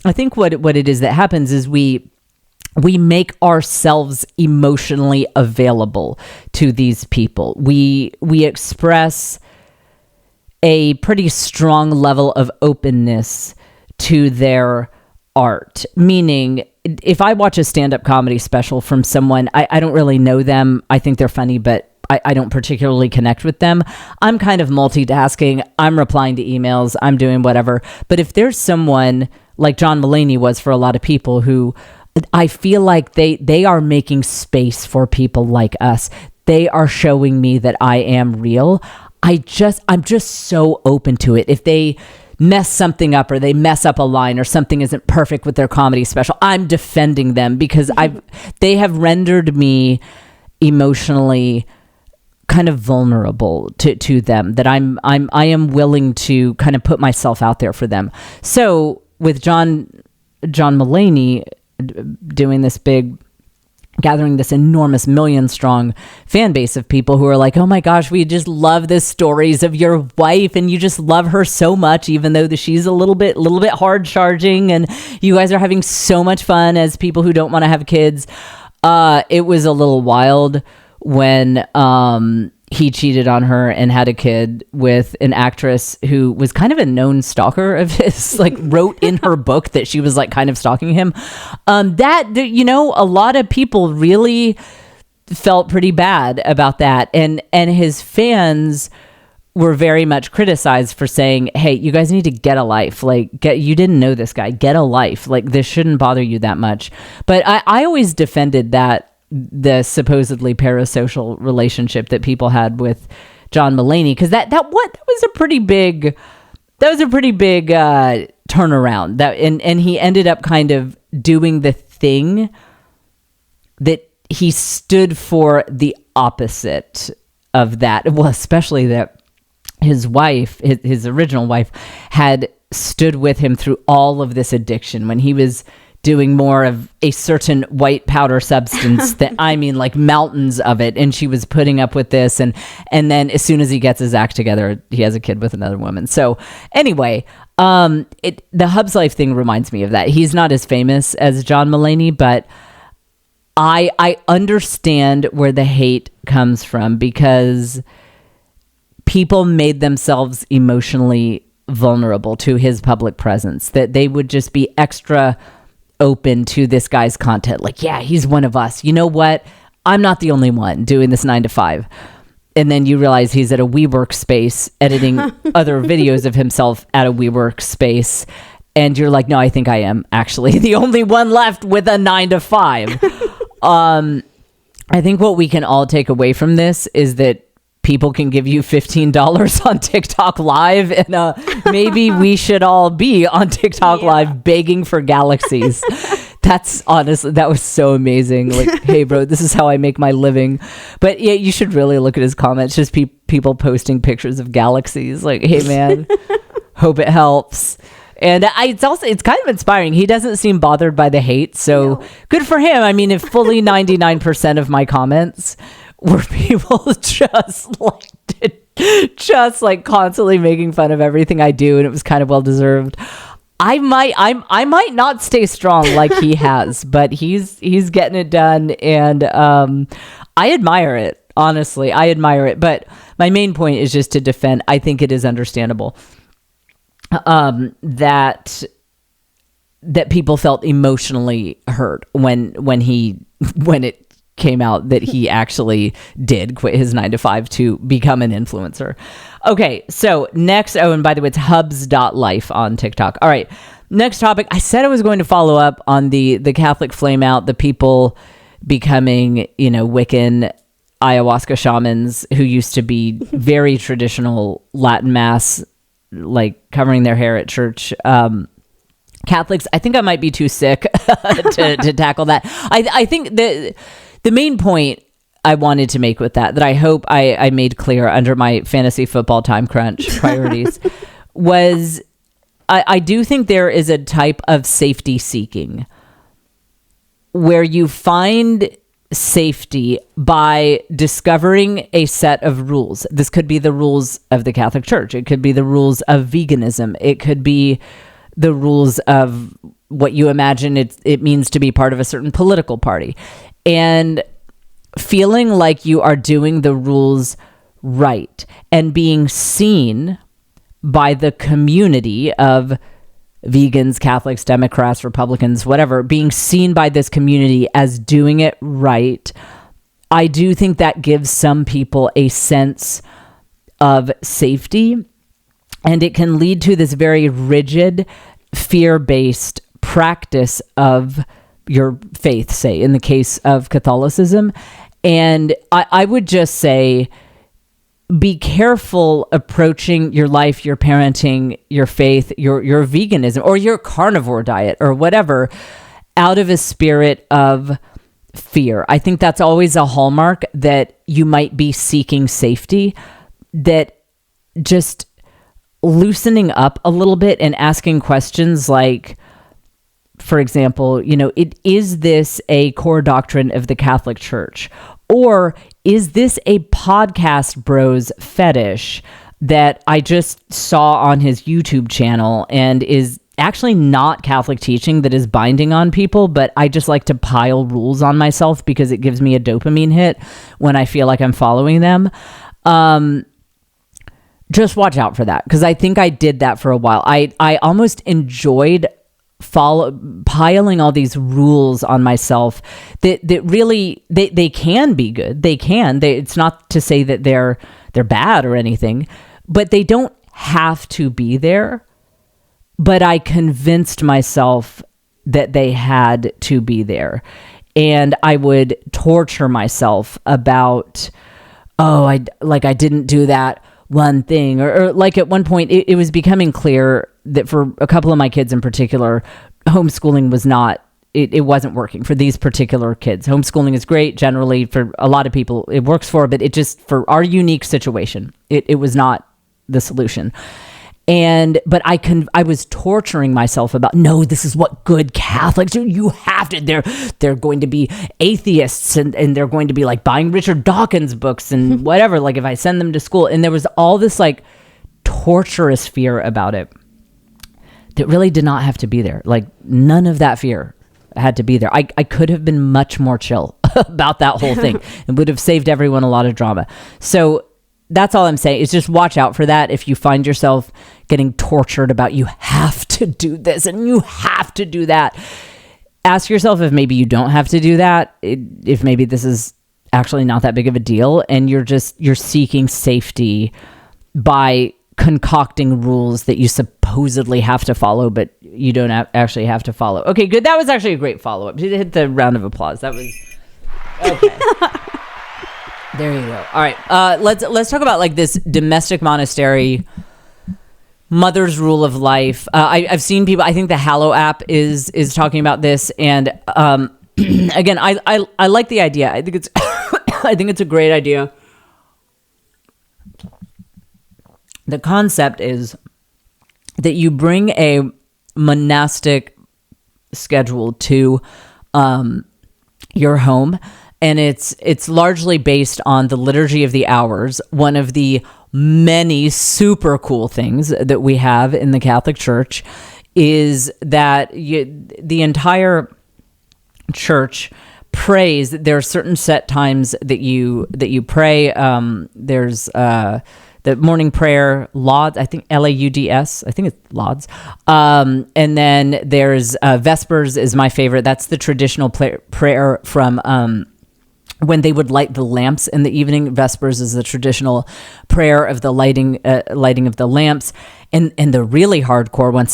I think what it is that happens is we make ourselves emotionally available to these people. We express a pretty strong level of openness to their art, meaning if I watch a stand-up comedy special from someone, I don't really know them. I think they're funny, but I don't particularly connect with them. I'm kind of multitasking. I'm replying to emails. I'm doing whatever. But if there's someone like John Mulaney was for a lot of people, who I feel like they are making space for people like us. They are showing me that I am real. I'm just so open to it. If they mess something up, or they mess up a line, or something isn't perfect with their comedy special, I'm defending them, because they have rendered me emotionally kind of vulnerable to them, that I am willing to kind of put myself out there for them. So with John Mulaney doing this big, gathering this enormous million-strong fan base of people who are like, oh my gosh, we just love the stories of your wife, and you just love her so much, even though she's a little bit hard-charging, and you guys are having so much fun as people who don't want to have kids. It was a little wild when he cheated on her and had a kid with an actress who was kind of a known stalker of his, like wrote in her book that she was like kind of stalking him. A lot of people really felt pretty bad about that. And his fans were very much criticized for saying, hey, you guys need to get a life. Like, you didn't know this guy, get a life. Like, this shouldn't bother you that much. But I always defended that, the supposedly parasocial relationship that people had with John Mulaney, because that was a pretty big turnaround. That and he ended up kind of doing the thing that he stood for the opposite of that. Well, especially that his wife, his original wife, had stood with him through all of this addiction when he was doing more of a certain white powder substance that, I mean, like mountains of it. And she was putting up with this. And then as soon as he gets his act together, he has a kid with another woman. So anyway, the Hub's Life thing reminds me of that. He's not as famous as John Mulaney, but I understand where the hate comes from, because people made themselves emotionally vulnerable to his public presence, that they would just be extra open to this guy's content. Like, yeah, he's one of us. You know what? I'm not the only one doing this 9 to 5. And then you realize he's at a WeWork space editing other videos of himself at a WeWork space. And you're like, no, I think I am actually the only one left with a 9 to 5. I think what we can all take away from this is that people can give you $15 on TikTok Live, and maybe we should all be on TikTok Live begging for galaxies. That's honestly, that was so amazing. Like, hey, bro, this is how I make my living. But yeah, you should really look at his comments. Just people posting pictures of galaxies. Like, hey, man, hope it helps. And it's kind of inspiring. He doesn't seem bothered by the hate, so good for him. I mean, if fully 99% of my comments were people just like constantly making fun of everything I do, and it was kind of well deserved, I might not stay strong like he has, but he's getting it done, and I admire it. Honestly, I admire it. But my main point is just to defend. I think it is understandable that people felt emotionally hurt when it came out that he actually did quit his 9 to 5 to become an influencer. Okay, so next, and by the way, it's hubs.life on TikTok. All right, next topic. I said I was going to follow up on the Catholic flame out, the people becoming, Wiccan ayahuasca shamans who used to be very traditional Latin mass, like covering their hair at church. Catholics, I think I might be too sick to tackle that. I think the main point I wanted to make with that I hope I made clear under my fantasy football time crunch priorities was I do think there is a type of safety seeking where you find safety by discovering a set of rules. This could be the rules of the Catholic Church. It could be the rules of veganism. It could be the rules of what you imagine it means to be part of a certain political party. And feeling like you are doing the rules right and being seen by the community of vegans, Catholics, Democrats, Republicans, whatever, being seen by this community as doing it right, I do think that gives some people a sense of safety, and it can lead to this very rigid, fear-based practice of your faith, say, in the case of Catholicism. And I would just say, be careful approaching your life, your parenting, your faith, your veganism, or your carnivore diet, or whatever, out of a spirit of fear. I think that's always a hallmark that you might be seeking safety, that just loosening up a little bit and asking questions like, for example, is this a core doctrine of the Catholic Church? Or is this a podcast bros fetish that I just saw on his YouTube channel and is actually not Catholic teaching that is binding on people, but I just like to pile rules on myself because it gives me a dopamine hit when I feel like I'm following them? Just watch out for that, because I think I did that for a while. I almost enjoyed piling all these rules on myself that really they can be good. It's not to say that they're bad or anything, but they don't have to be there. But I convinced myself that they had to be there, and I would torture myself about I didn't do that one thing, or like at one point it was becoming clear that for a couple of my kids in particular, homeschooling was not, it wasn't working for these particular kids. Homeschooling is great generally for a lot of people, it works for, but it just, for our unique situation, it was not the solution. But I was torturing myself about, no, this is what good Catholics do. You have to, they're going to be atheists and they're going to be like buying Richard Dawkins books and whatever, like if I send them to school. And there was all this like torturous fear about it that really did not have to be there. Like none of that fear had to be there. I could have been much more chill about that whole thing and would have saved everyone a lot of drama. So that's all I'm saying, is just watch out for that. If you find yourself getting tortured about, you have to do this and you have to do that, ask yourself if maybe you don't have to do that, if maybe this is actually not that big of a deal and you're seeking safety by concocting rules that you supposedly have to follow, but you don't actually have to follow. Okay, good. That was actually a great follow-up. Hit the round of applause. That was okay. There you go. All right. Let's talk about like this domestic monastery, mother's rule of life. I've seen people. I think the Hallow app is talking about this, and again, I like the idea. I think it's I think it's a great idea. The concept is that you bring a monastic schedule to your home. And it's largely based on the Liturgy of the Hours, one of the many super cool things that we have in the Catholic Church is that the entire church prays. There are certain set times that you pray. There's the morning prayer, lauds, I think Lauds, I think it's lauds. And then there's Vespers is my favorite. That's the traditional prayer from when they would light the lamps in the evening. Vespers is the traditional prayer of the lighting of the lamps. And the really hardcore ones,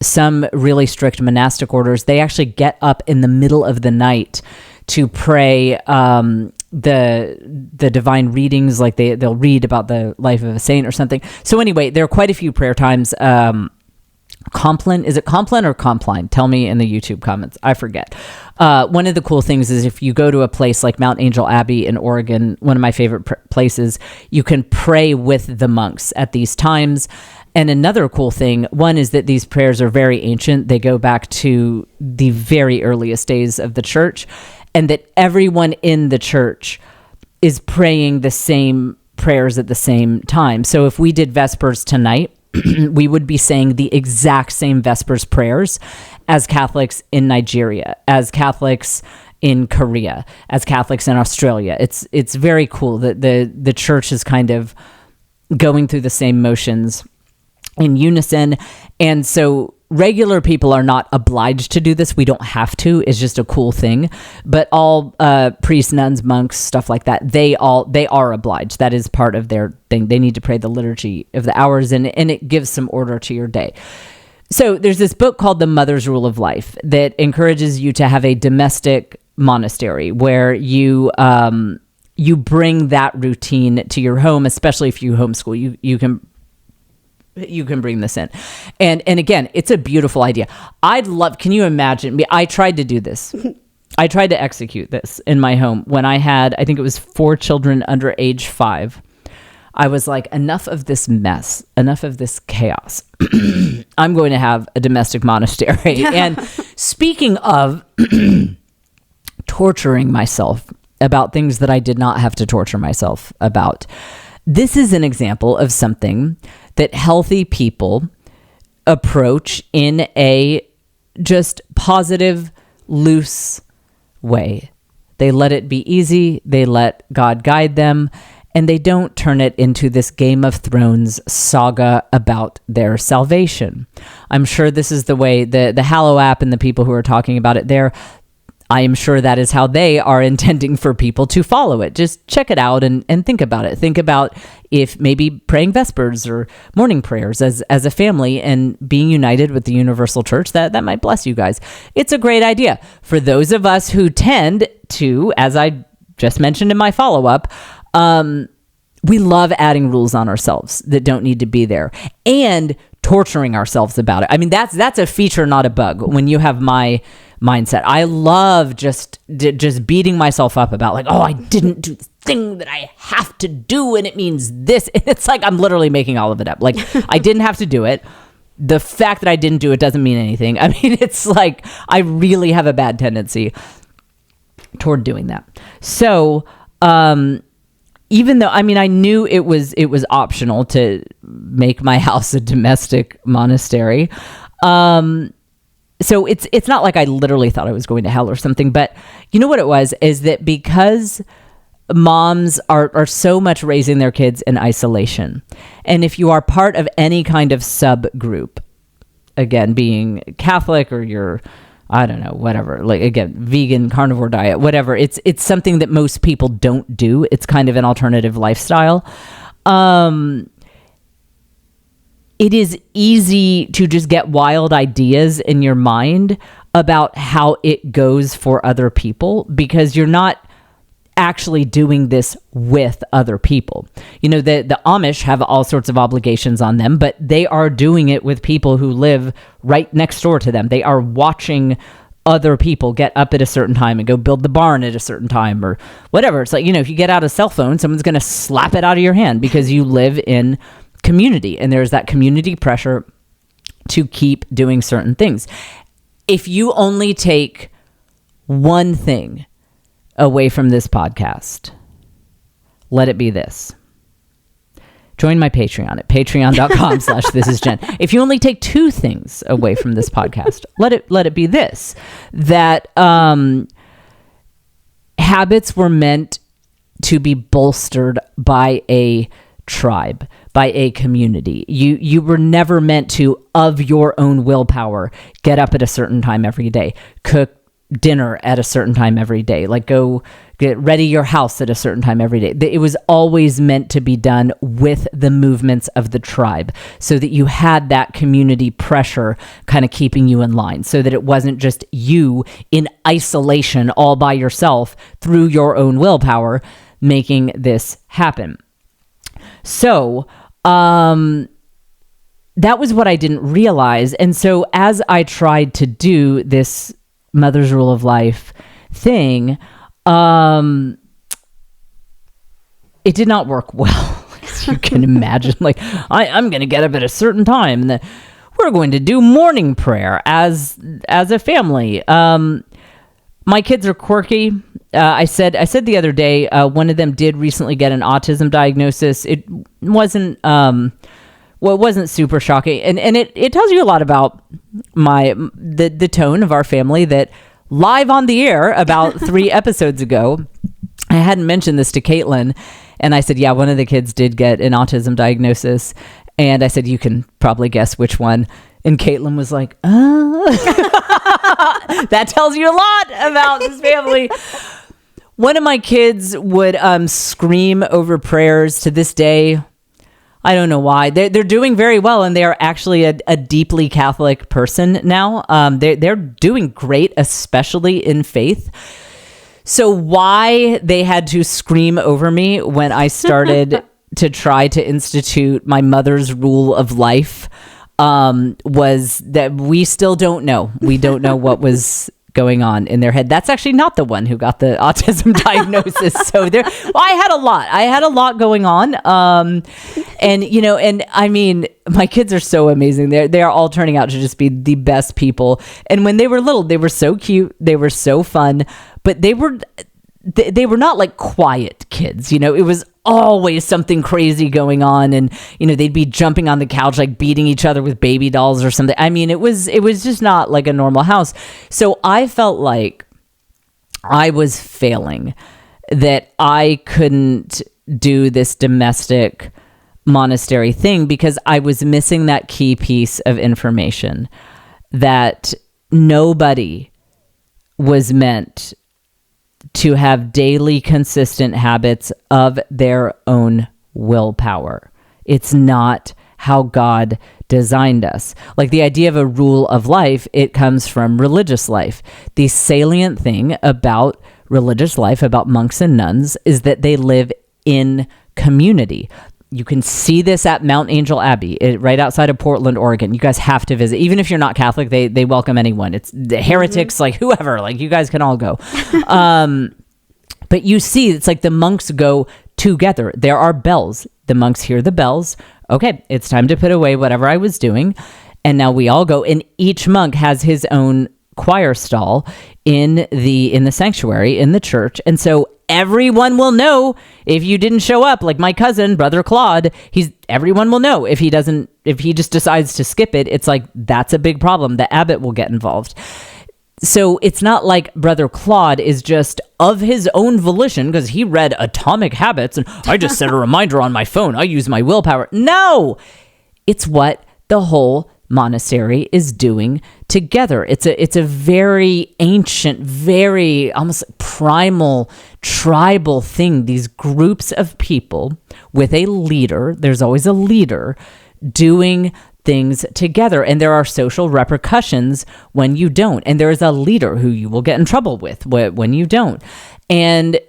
some really strict monastic orders, they actually get up in the middle of the night to pray the divine readings, like they'll read about the life of a saint or something. So anyway, there are quite a few prayer times. Compline, is it Compline or Compline? Tell me in the YouTube comments. I forget. One of the cool things is if you go to a place like Mount Angel Abbey in Oregon, one of my favorite places, you can pray with the monks at these times. And another cool thing, one is that these prayers are very ancient. They go back to the very earliest days of the church, and that everyone in the church is praying the same prayers at the same time. So if we did Vespers tonight, we would be saying the exact same Vespers prayers as Catholics in Nigeria, as Catholics in Korea, as Catholics in Australia. It's very cool that the church is kind of going through the same motions in unison. And so regular people are not obliged to do this. We don't have to. It's just a cool thing. But all priests, nuns, monks, stuff like that, they are obliged. That is part of their thing. They need to pray the Liturgy of the Hours, and it gives some order to your day. So there's this book called The Mother's Rule of Life that encourages you to have a domestic monastery where you bring that routine to your home, especially if you homeschool. You can bring this in. And again, it's a beautiful idea. Can you imagine? I tried to do this. I tried to execute this in my home when I had, I think it was 4 children under age 5. I was like, enough of this mess, enough of this chaos. I'm going to have a domestic monastery. And speaking of torturing myself about things that I did not have to torture myself about, this is an example of something that healthy people approach in a just positive, loose way. They let it be easy. They let God guide them, and they don't turn it into this Game of Thrones saga about their salvation. I'm sure this is the way the Hallow app and the people who are talking about it there, I am sure that is how they are intending for people to follow it. Just check it out and think about it. Think about if maybe praying Vespers or morning prayers as a family and being united with the universal church, that might bless you guys. It's a great idea. For those of us who tend to, as I just mentioned in my follow-up, We love adding rules on ourselves that don't need to be there and torturing ourselves about it. I mean, that's a feature, not a bug. When you have my mindset, I love just beating myself up about like, oh, I didn't do the thing that I have to do, and it means this. And it's like I'm literally making all of it up. Like I didn't have to do it. The fact that I didn't do it doesn't mean anything. I mean, it's like I really have a bad tendency toward doing that. So, even though, I mean, I knew it was optional to make my house a domestic monastery. So it's not like I literally thought I was going to hell or something, but you know what it was, is that because moms are so much raising their kids in isolation. And if you are part of any kind of subgroup, again, being Catholic or you're, I don't know, whatever, like again, vegan, carnivore diet, whatever. It's something that most people don't do. It's kind of an alternative lifestyle. It is easy to just get wild ideas in your mind about how it goes for other people because you're not actually doing this with other people. You know, the Amish have all sorts of obligations on them, but they are doing it with people who live right next door to them. They are watching other people get up at a certain time and go build the barn at a certain time or whatever. It's like, you know, if you get out a cell phone, someone's going to slap it out of your hand because you live in community and there's that community pressure to keep doing certain things. If you only take one thing away from this podcast, let it be this. Join my Patreon at patreon.com/thisisjen. If you only take two things away from this podcast, let it be this, that habits were meant to be bolstered by a tribe, by a community. You were never meant to, of your own willpower, get up at a certain time every day, cook dinner at a certain time every day, like go get ready your house at a certain time every day. It was always meant to be done with the movements of the tribe so that you had that community pressure kind of keeping you in line, so that it wasn't just you in isolation all by yourself through your own willpower making this happen. So that was what I didn't realize. And so as I tried to do this Mother's Rule of Life thing, it did not work well. As you can imagine, like I'm going to get up at a certain time and we're going to do morning prayer as a family. My kids are quirky. I said the other day, one of them did recently get an autism diagnosis. It wasn't, it wasn't super shocking. And it tells you a lot about the tone of our family that live on the air about 3 episodes ago, I hadn't mentioned this to Caitlin. And I said, yeah, one of the kids did get an autism diagnosis. And I said, you can probably guess which one. And Caitlin was like, that tells you a lot about this family. One of my kids would scream over prayers. To this day, I don't know why. They're doing very well, and they are actually a deeply Catholic person now. They're doing great, especially in faith. So why they had to scream over me when I started to try to institute my mother's rule of life was that we still don't know. We don't know what was going on in their head. That's actually not the one who got the autism diagnosis. So I had a lot going on. And you know, and I mean, my kids are so amazing. They are all turning out to just be the best people. And when they were little, they were so cute. They were so fun, but they were not like quiet kids. You know, it was always something crazy going on. And, you know, they'd be jumping on the couch, like beating each other with baby dolls or something. I mean, it was just not like a normal house. So I felt like I was failing, that I couldn't do this domestic monastery thing because I was missing that key piece of information, that nobody was meant to have daily consistent habits of their own willpower. It's not how God designed us. Like the idea of a rule of life, it comes from religious life. The salient thing about religious life, about monks and nuns, is that they live in community. You can see this at Mount Angel Abbey, right outside of Portland, Oregon. You guys have to visit. Even if you're not Catholic, they welcome anyone. It's the heretics, like whoever, like you guys can all go. But you see, it's like the monks go together. There are bells. The monks hear the bells. Okay, it's time to put away whatever I was doing. And now we all go. And each monk has his own choir stall in the sanctuary, in the church. And so everyone will know if you didn't show up. Like my cousin, Brother Claude, everyone will know if he just decides to skip it. It's like, that's a big problem. The abbot will get involved. So it's not like Brother Claude is just of his own volition because he read Atomic Habits and I just set a reminder on my phone. I use my willpower. No, it's what the whole monastery is doing together. It's a very ancient, very almost primal, tribal thing. These groups of people with a leader, there's always a leader, doing things together. And there are social repercussions when you don't. And there is a leader who you will get in trouble with when you don't. And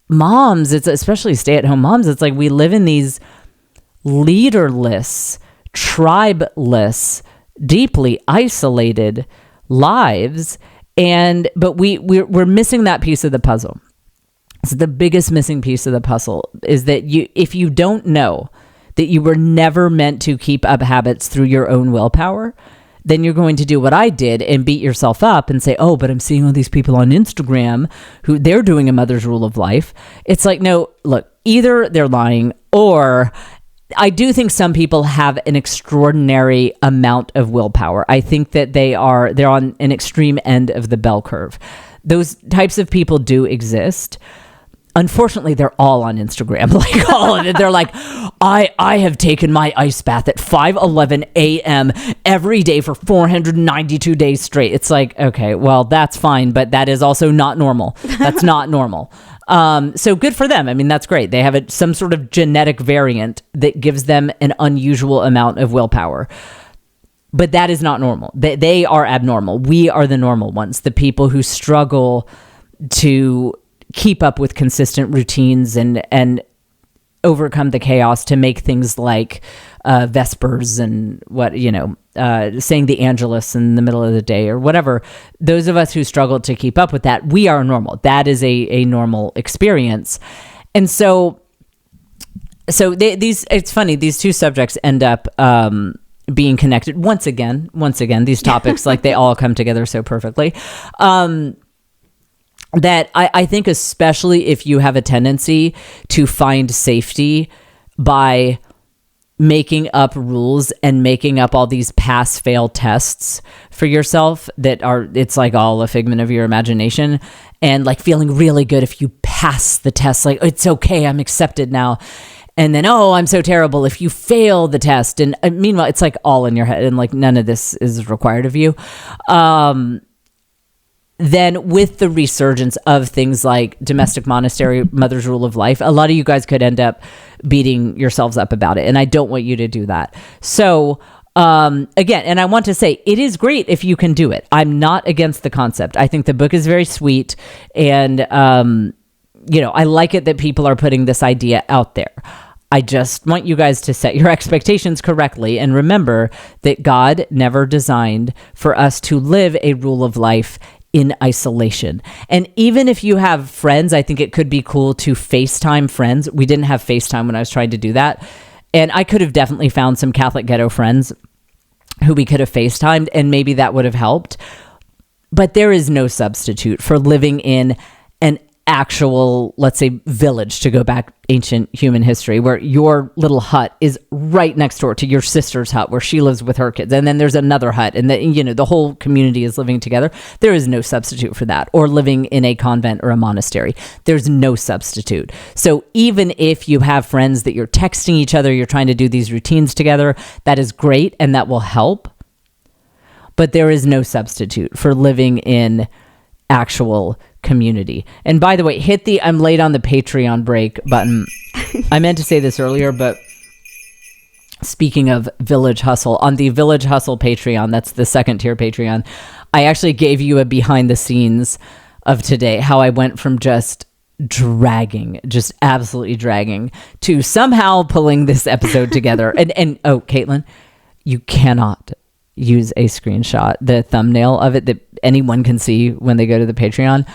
moms, it's especially stay-at-home moms, it's like we live in these leaderless, tribeless, deeply isolated lives, but we're missing that piece of the puzzle. It's the biggest missing piece of the puzzle is that if you don't know that you were never meant to keep up habits through your own willpower, then you're going to do what I did and beat yourself up and say, oh, but I'm seeing all these people on Instagram who they're doing a mother's rule of life. It's like, no, look, either they're lying or I do think some people have an extraordinary amount of willpower. I think that they're on an extreme end of the bell curve. Those types of people do exist. Unfortunately, they're all on Instagram. Like all of it. They're like, I have taken my ice bath at 5:11 a.m. every day for 492 days straight. It's like, okay, well, that's fine, but that is also not normal. That's not normal. So good for them. I mean, that's great. They have some sort of genetic variant that gives them an unusual amount of willpower. But that is not normal. They are abnormal. We are the normal ones, the people who struggle to keep up with consistent routines and overcome the chaos to make things like Vespers and saying the Angelus in the middle of the day or whatever. Those of us who struggle to keep up with that, we are normal. That is a normal experience. And so it's funny, these two subjects end up being connected once again, these topics, like they all come together so perfectly. That I think, especially if you have a tendency to find safety by making up rules and making up all these pass-fail tests for yourself it's like all a figment of your imagination, and like feeling really good if you pass the test, like it's okay, I'm accepted now. And then, oh, I'm so terrible if you fail the test. And meanwhile, it's like all in your head and like none of this is required of you. Then with the resurgence of things like domestic monastery, mother's rule of life, a lot of you guys could end up beating yourselves up about it. And I don't want you to do that. So again, and I want to say it is great if you can do it. I'm not against the concept. I think the book is very sweet. And, I like it that people are putting this idea out there. I just want you guys to set your expectations correctly and remember that God never designed for us to live a rule of life in isolation. And even if you have friends, I think it could be cool to FaceTime friends. We didn't have FaceTime when I was trying to do that. And I could have definitely found some Catholic ghetto friends who we could have FaceTimed, and maybe that would have helped. But there is no substitute for living in an actual, let's say, village, to go back ancient human history, where your little hut is right next door to your sister's hut where she lives with her kids. And then there's another hut, and the whole community is living together. There is no substitute for that. Or living in a convent or a monastery. There's no substitute. So even if you have friends that you're texting each other, you're trying to do these routines together, that is great and that will help. But there is no substitute for living in actual community. And by the way, hit the I'm late on the Patreon break button. I meant to say this earlier, but speaking of Village Hustle, on the Village Hustle Patreon, that's the second tier Patreon, I actually gave you a behind the scenes of today, how I went from just dragging, just absolutely dragging, to somehow pulling this episode together. And oh, Caitlin, you cannot use a screenshot, the thumbnail of it that anyone can see when they go to the Patreon.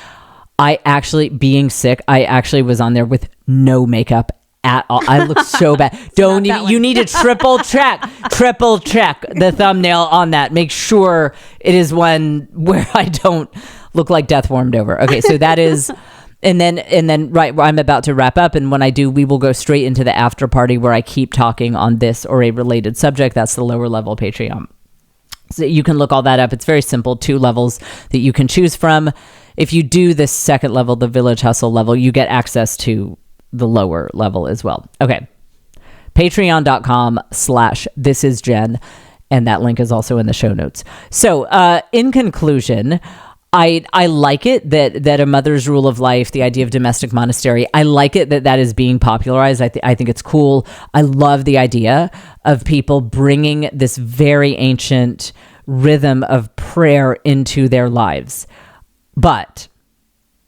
I actually, being sick, I actually was on there with no makeup at all. I look so bad. Don't even, you need to triple check the thumbnail on that. Make sure it is one where I don't look like death warmed over. Okay, so that is, and then right, I'm about to wrap up, and when I do, we will go straight into the after party where I keep talking on this or a related subject. That's the lower level Patreon. So you can look all that up. It's very simple, 2 levels that you can choose from. If you do the second level, the Village Hustle level, you get access to the lower level as well. Okay. Patreon.com/thisisjen. And that link is also in the show notes. So in conclusion, I like it that a mother's rule of life, the idea of domestic monastery, I like it that is being popularized. I think it's cool. I love the idea of people bringing this very ancient rhythm of prayer into their lives. But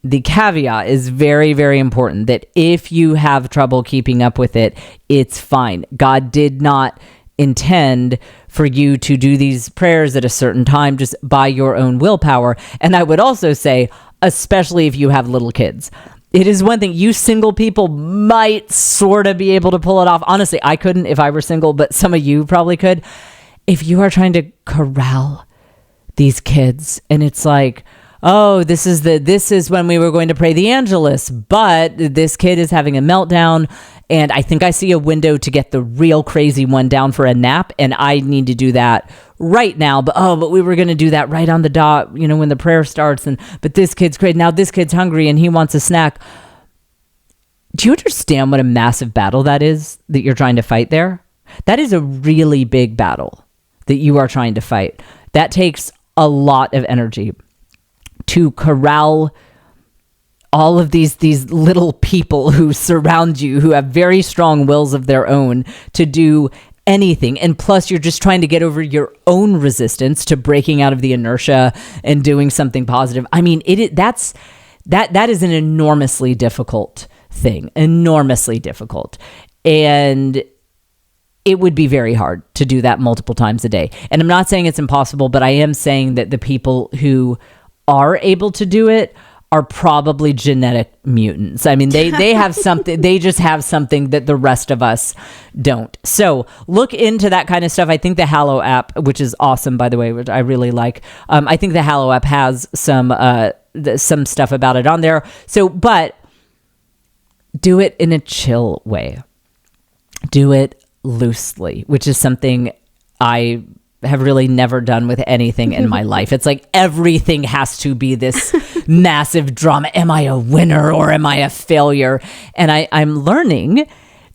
the caveat is very, very important that if you have trouble keeping up with it, it's fine. God did not intend for you to do these prayers at a certain time just by your own willpower. And I would also say, especially if you have little kids, it is one thing. You single people might sort of be able to pull it off. Honestly, I couldn't if I were single, but some of you probably could. If you are trying to corral these kids and it's like, oh, this is when we were going to pray the Angelus, but this kid is having a meltdown, and I think I see a window to get the real crazy one down for a nap, and I need to do that right now. But we were going to do that right on the dot, when the prayer starts, but this kid's crazy. Now this kid's hungry and he wants a snack. Do you understand what a massive battle that is that you're trying to fight there? That is a really big battle that you are trying to fight. That takes a lot of energy to corral all of these little people who surround you, who have very strong wills of their own to do anything. And plus you're just trying to get over your own resistance to breaking out of the inertia and doing something positive. I mean, that is an enormously difficult thing, enormously difficult. And it would be very hard to do that multiple times a day. And I'm not saying it's impossible, but I am saying that the people who are able to do it are probably genetic mutants. I mean, they have something, they just have something that the rest of us don't. So look into that kind of stuff. I think the Hallow app, which is awesome, by the way, which I really like. I think the Hallow app has some stuff about it on there. So, but do it in a chill way. Do it loosely, which is something I have really never done with anything in my life. It's like everything has to be this massive drama. Am I a winner or am I a failure? And I'm learning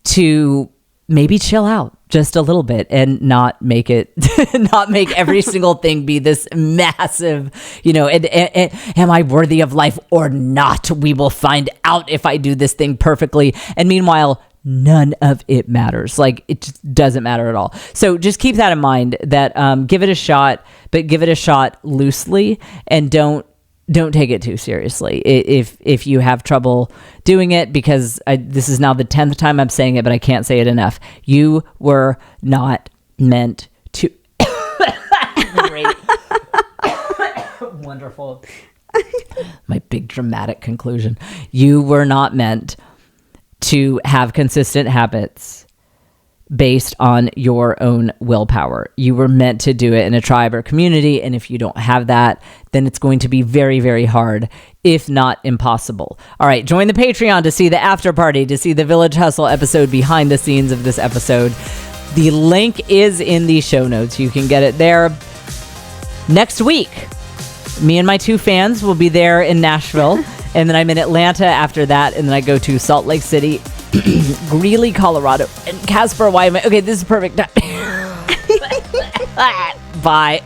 to maybe chill out just a little bit and not make every single thing be this massive, am I worthy of life or not? We will find out if I do this thing perfectly. And meanwhile, none of it matters. Like, it just doesn't matter at all. So just keep that in mind, that give it a shot, but give it a shot loosely, and don't take it too seriously if you have trouble doing it, because this is now the 10th time I'm saying it, but I can't say it enough. You were not meant to. Great. Wonderful. My big dramatic conclusion. You were not meant to have consistent habits based on your own willpower. You were meant to do it in a tribe or community, and if you don't have that, then it's going to be very, very hard, if not impossible. All right, join the Patreon to see the after party, to see the Village Hustle episode behind the scenes of this episode. The link is in the show notes. You can get it there. Next week, me and my 2 fans will be there in Nashville. And then I'm in Atlanta after that. And then I go to Salt Lake City, Greely, Colorado, and Casper, Wyoming. Okay, this is perfect. Bye.